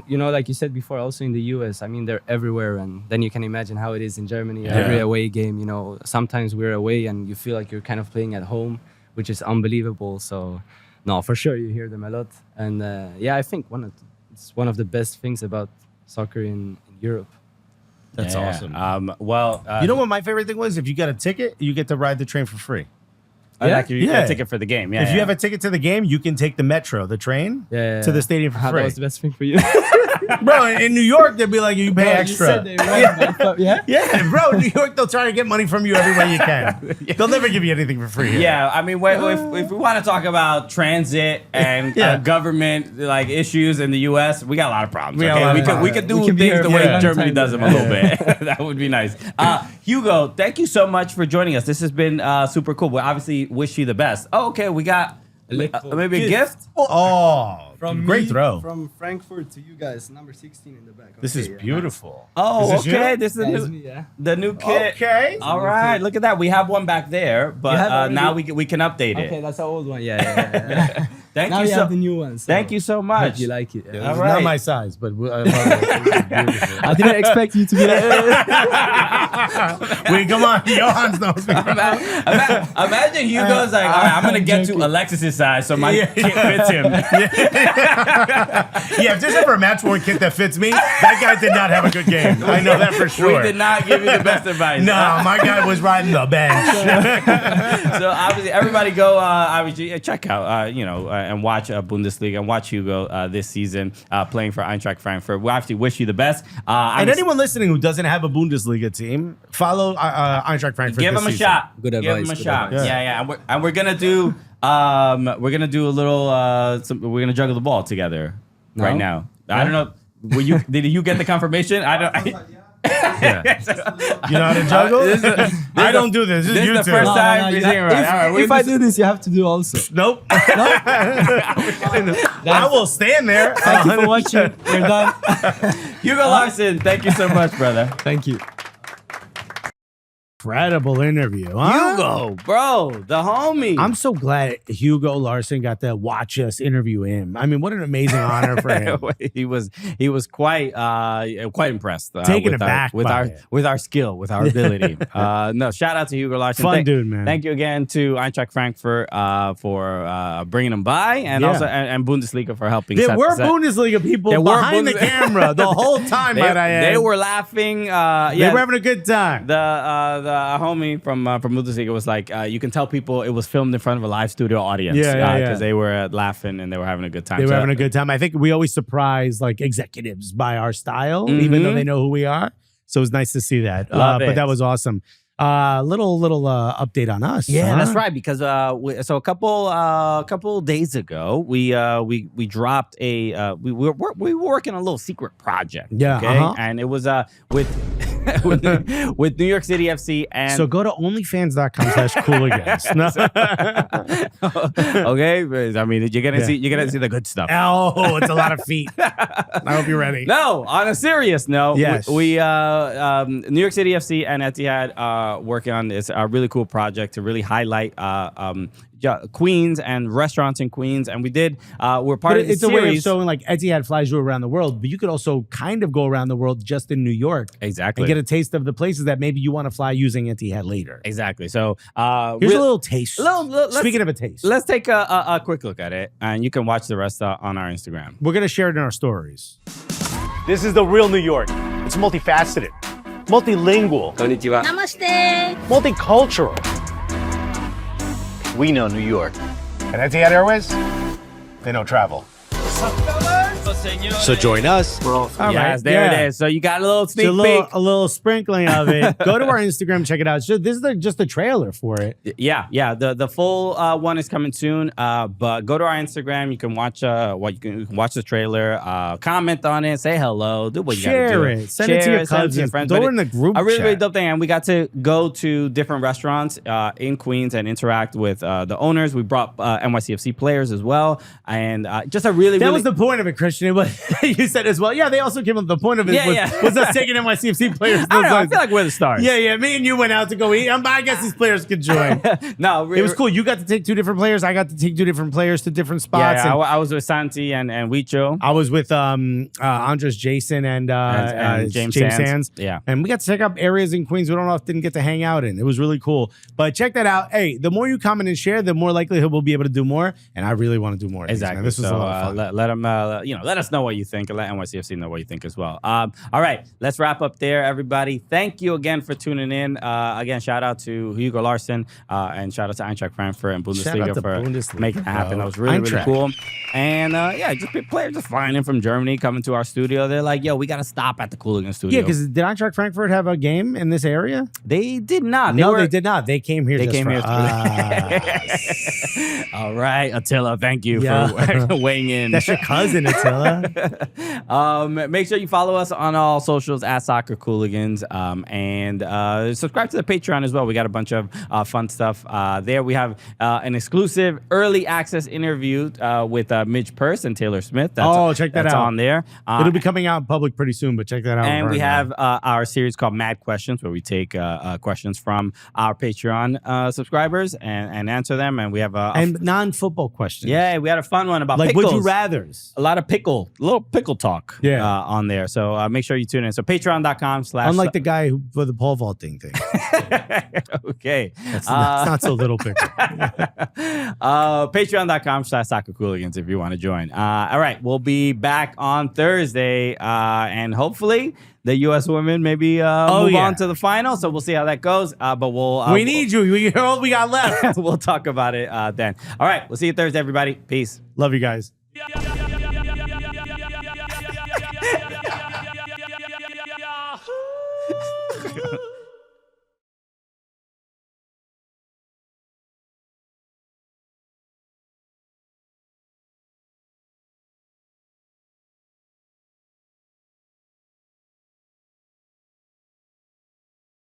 Speaker 3: you know, like you said before, also in the US, I mean, they're everywhere. And then you can imagine how it is in Germany. Every away game, you know, sometimes we're away and you feel like you're kind of playing at home, which is unbelievable. So, no, for sure you hear them a lot. And I think it's one of the best things about soccer in Europe.
Speaker 2: That's awesome.
Speaker 1: You
Speaker 2: know what my favorite thing was? If you got a ticket, you get to ride the train for free.
Speaker 1: Like you get a ticket for the game.
Speaker 2: If you have a ticket to the game, you can take the metro, the train, to the stadium for free.
Speaker 3: That was the best thing for you.
Speaker 2: Bro, in New York, they'd be like, you pay extra.
Speaker 3: You said they won,
Speaker 2: yeah, bro, in New York, they'll try to get money from you every way you can. They'll never give you anything for free.
Speaker 1: Yeah, I mean, if we want to talk about transit and government like issues in the U.S., we got a lot of problems. We could do things the way Germany does them a little bit. That would be nice. Hugo, thank you so much for joining us. This has been super cool. We obviously wish you the best. Oh, okay, we got maybe a gift.
Speaker 2: Great throw.
Speaker 3: From Frankfurt to you guys, number 16 in the back.
Speaker 2: This is beautiful.
Speaker 1: Oh,
Speaker 2: This is
Speaker 1: okay.
Speaker 2: you?
Speaker 1: This is the new kit.
Speaker 2: Okay.
Speaker 1: All right, look at that. We have one back there, but now we can update it.
Speaker 3: Okay, that's an old one. Yeah.
Speaker 1: Thank
Speaker 3: now
Speaker 1: you
Speaker 3: you
Speaker 1: so
Speaker 3: have the new one. So
Speaker 1: Thank you so much.
Speaker 3: hope you like it. Yeah.
Speaker 2: It's
Speaker 1: right.
Speaker 2: not my size, but I love it. Beautiful.
Speaker 3: I didn't expect you to be like.
Speaker 2: Wait, come on. Johan's knows me.
Speaker 1: Imagine Hugo's like, all right, I'm gonna get to Alexis's size so my kit fits him.
Speaker 2: If there's ever a match-worn kit that fits me, that guy did not have a good game. I know that for sure.
Speaker 1: We did not give you the best advice.
Speaker 2: No, my guy was riding the bench.
Speaker 1: So obviously, everybody go obviously check out and watch Bundesliga and watch Hugo this season playing for Eintracht Frankfurt. We actually wish you the best.
Speaker 2: And anyone listening who doesn't have a Bundesliga team, follow Eintracht Frankfurt.
Speaker 1: Give him a shot.
Speaker 3: Good
Speaker 1: Give
Speaker 3: advice.
Speaker 1: him a
Speaker 3: Good
Speaker 1: shot.
Speaker 3: advice.
Speaker 1: Yeah. And we're gonna do we're gonna do a little we're gonna juggle the ball together right now. I don't know. Did you get the confirmation? I don't.
Speaker 2: You know how to juggle? I don't do this. This is
Speaker 1: the
Speaker 2: YouTube.
Speaker 1: first time you're saying right. All right,
Speaker 3: If I do this, you have to do also.
Speaker 2: Nope. I will stand there.
Speaker 3: Thank you for watching. We're done.
Speaker 1: Hugo Larsson, thank you so much, brother.
Speaker 3: Thank you.
Speaker 2: Incredible interview, huh?
Speaker 1: Hugo, bro, the homie.
Speaker 2: I'm so glad Hugo Larsson got to watch us interview him. I mean, what an amazing honor for him.
Speaker 1: he was quite impressed.
Speaker 2: Taken aback
Speaker 1: with our skill, with our ability. No, shout out to Hugo Larsson.
Speaker 2: Fun dude, man.
Speaker 1: Thank you again to Eintracht Frankfurt for bringing him by, and also and Bundesliga for helping.
Speaker 2: There were Bundesliga people behind the camera the whole time.
Speaker 1: They were laughing.
Speaker 2: They were having a good time.
Speaker 1: The homie from Bundesliga was like, you can tell people it was filmed in front of a live studio audience. Because they were laughing and they were having a good time.
Speaker 2: They were having a good time. I think we always surprise like executives by our style, even though they know who we are. So it was nice to see that. But that was awesome. Little update on us.
Speaker 1: Yeah, that's right. Because so a couple days ago, we dropped we were working on a little secret project.
Speaker 2: Yeah,
Speaker 1: okay, and it was with. with New York City FC and
Speaker 2: So go to onlyfans.com/cooligans. No.
Speaker 1: okay, I mean you're gonna see the good stuff.
Speaker 2: Oh, it's a lot of feet. I hope you're ready.
Speaker 1: No, on a serious note,
Speaker 2: Yes.
Speaker 1: we New York City FC and Etihad working on this really cool project to really highlight Queens and restaurants in Queens, and we did. We're part
Speaker 2: But
Speaker 1: of the
Speaker 2: it's a way of
Speaker 1: series.
Speaker 2: showing like Etihad flies you around the world, but you could also kind of go around the world just in New York
Speaker 1: Exactly.
Speaker 2: and get a taste of the places that maybe you want to fly using Etihad later.
Speaker 1: Exactly. So
Speaker 2: Here's a little taste.
Speaker 1: let's-
Speaker 2: Speaking of a taste,
Speaker 1: let's take a quick look at it, and you can watch the rest on our Instagram.
Speaker 2: we're going to share it in our stories.
Speaker 5: This is the real New York. It's multifaceted, multilingual,
Speaker 6: Namaste.
Speaker 5: multicultural. We know New York. And Etihad Airways, they know travel. So join us.
Speaker 2: All
Speaker 1: Yes,
Speaker 2: right,
Speaker 1: there
Speaker 2: yeah.
Speaker 1: it is. So you got a little sneak
Speaker 2: So
Speaker 1: peek.
Speaker 2: a little sprinkling of it. Go to our Instagram, check it out. So this is just a trailer for it.
Speaker 1: Yeah. The full one is coming soon. But go to our Instagram. You can watch you can watch the trailer. Comment on it. Say hello. Do what you gotta do.
Speaker 2: Share it. Send it to your cousins.
Speaker 1: friends.
Speaker 2: Throw
Speaker 1: But
Speaker 2: it in the group
Speaker 1: A really, really
Speaker 2: chat.
Speaker 1: dope thing. And we got to go to different restaurants in Queens and interact with the owners. We brought NYCFC players as well, and just a really
Speaker 2: That
Speaker 1: really
Speaker 2: was the point of it, Christian. But you said as well. Yeah, they also came up. The point of it was us taking NYCFC players.
Speaker 1: I don't know. I feel like we're the stars.
Speaker 2: Yeah. Me and you went out to go eat. I guess these players could join.
Speaker 1: No,
Speaker 2: It was cool. You got to take two different players. I got to take two different players to different spots.
Speaker 1: Yeah,
Speaker 2: and
Speaker 1: I was with Santi and Huicho.
Speaker 2: I was with Andres Jason and
Speaker 1: James
Speaker 2: Sands.
Speaker 1: Sands. Yeah.
Speaker 2: And we got to check out areas in Queens we don't often get to hang out in. It was really cool. But check that out. Hey, the more you comment and share, the more likelihood we'll be able to do more. And I really want to do more. of these, man.
Speaker 1: Exactly.
Speaker 2: This was
Speaker 1: so
Speaker 2: a lot of fun.
Speaker 1: let them, let us know what you think, and let NYCFC know what you think as well. All right, let's wrap up there, everybody. Thank you again for tuning in. Again, shout out to Hugo Larsson and shout out to Eintracht Frankfurt and
Speaker 2: Shout out
Speaker 1: Bundesliga
Speaker 2: to
Speaker 1: for
Speaker 2: Bundesliga,
Speaker 1: making it happen.
Speaker 2: bro.
Speaker 1: That was really, really
Speaker 2: Eintracht.
Speaker 1: cool. And players just flying in from Germany, coming to our studio. They're like, yo, we got to stop at the Cooligans studio.
Speaker 2: Yeah, because did Eintracht Frankfurt have a game in this area?
Speaker 1: they did not.
Speaker 2: They did not. They came here.
Speaker 1: They
Speaker 2: just
Speaker 1: came
Speaker 2: for
Speaker 1: here.
Speaker 2: us.
Speaker 1: All right, Attila, thank you
Speaker 2: Yeah.
Speaker 1: for weighing in.
Speaker 2: That's your cousin, Attila.
Speaker 1: Make sure you follow us on all socials at Soccer Cooligans, and subscribe to the Patreon as well. We got a bunch of fun stuff there. We have an exclusive early access interview with Midge Purse and Taylor Smith.
Speaker 2: Check that
Speaker 1: that's
Speaker 2: out.
Speaker 1: on there.
Speaker 2: It'll be coming out in public pretty soon, but check that out.
Speaker 1: And we
Speaker 2: right
Speaker 1: have
Speaker 2: now.
Speaker 1: our series called Mad Questions, where we take questions from our Patreon subscribers and answer them. And we have
Speaker 2: and non-football questions.
Speaker 1: yeah, we had a fun one about
Speaker 2: like
Speaker 1: pickles.
Speaker 2: would you rather's?
Speaker 1: A lot of little pickle talk on there. So make sure you tune in. So patreon.com/
Speaker 2: Unlike the guy who for the pole vaulting thing.
Speaker 1: okay.
Speaker 2: That's not so little pickle.
Speaker 1: Patreon.com/ Soccer Cooligans if you want to join. All right. We'll be back on Thursday. And hopefully the U.S. women maybe move on to the final. So we'll see how that goes. But
Speaker 2: we need you. You're all we got left.
Speaker 1: we'll talk about it then. all right. We'll see you Thursday, everybody. Peace.
Speaker 2: Love you guys.
Speaker 6: Yeah.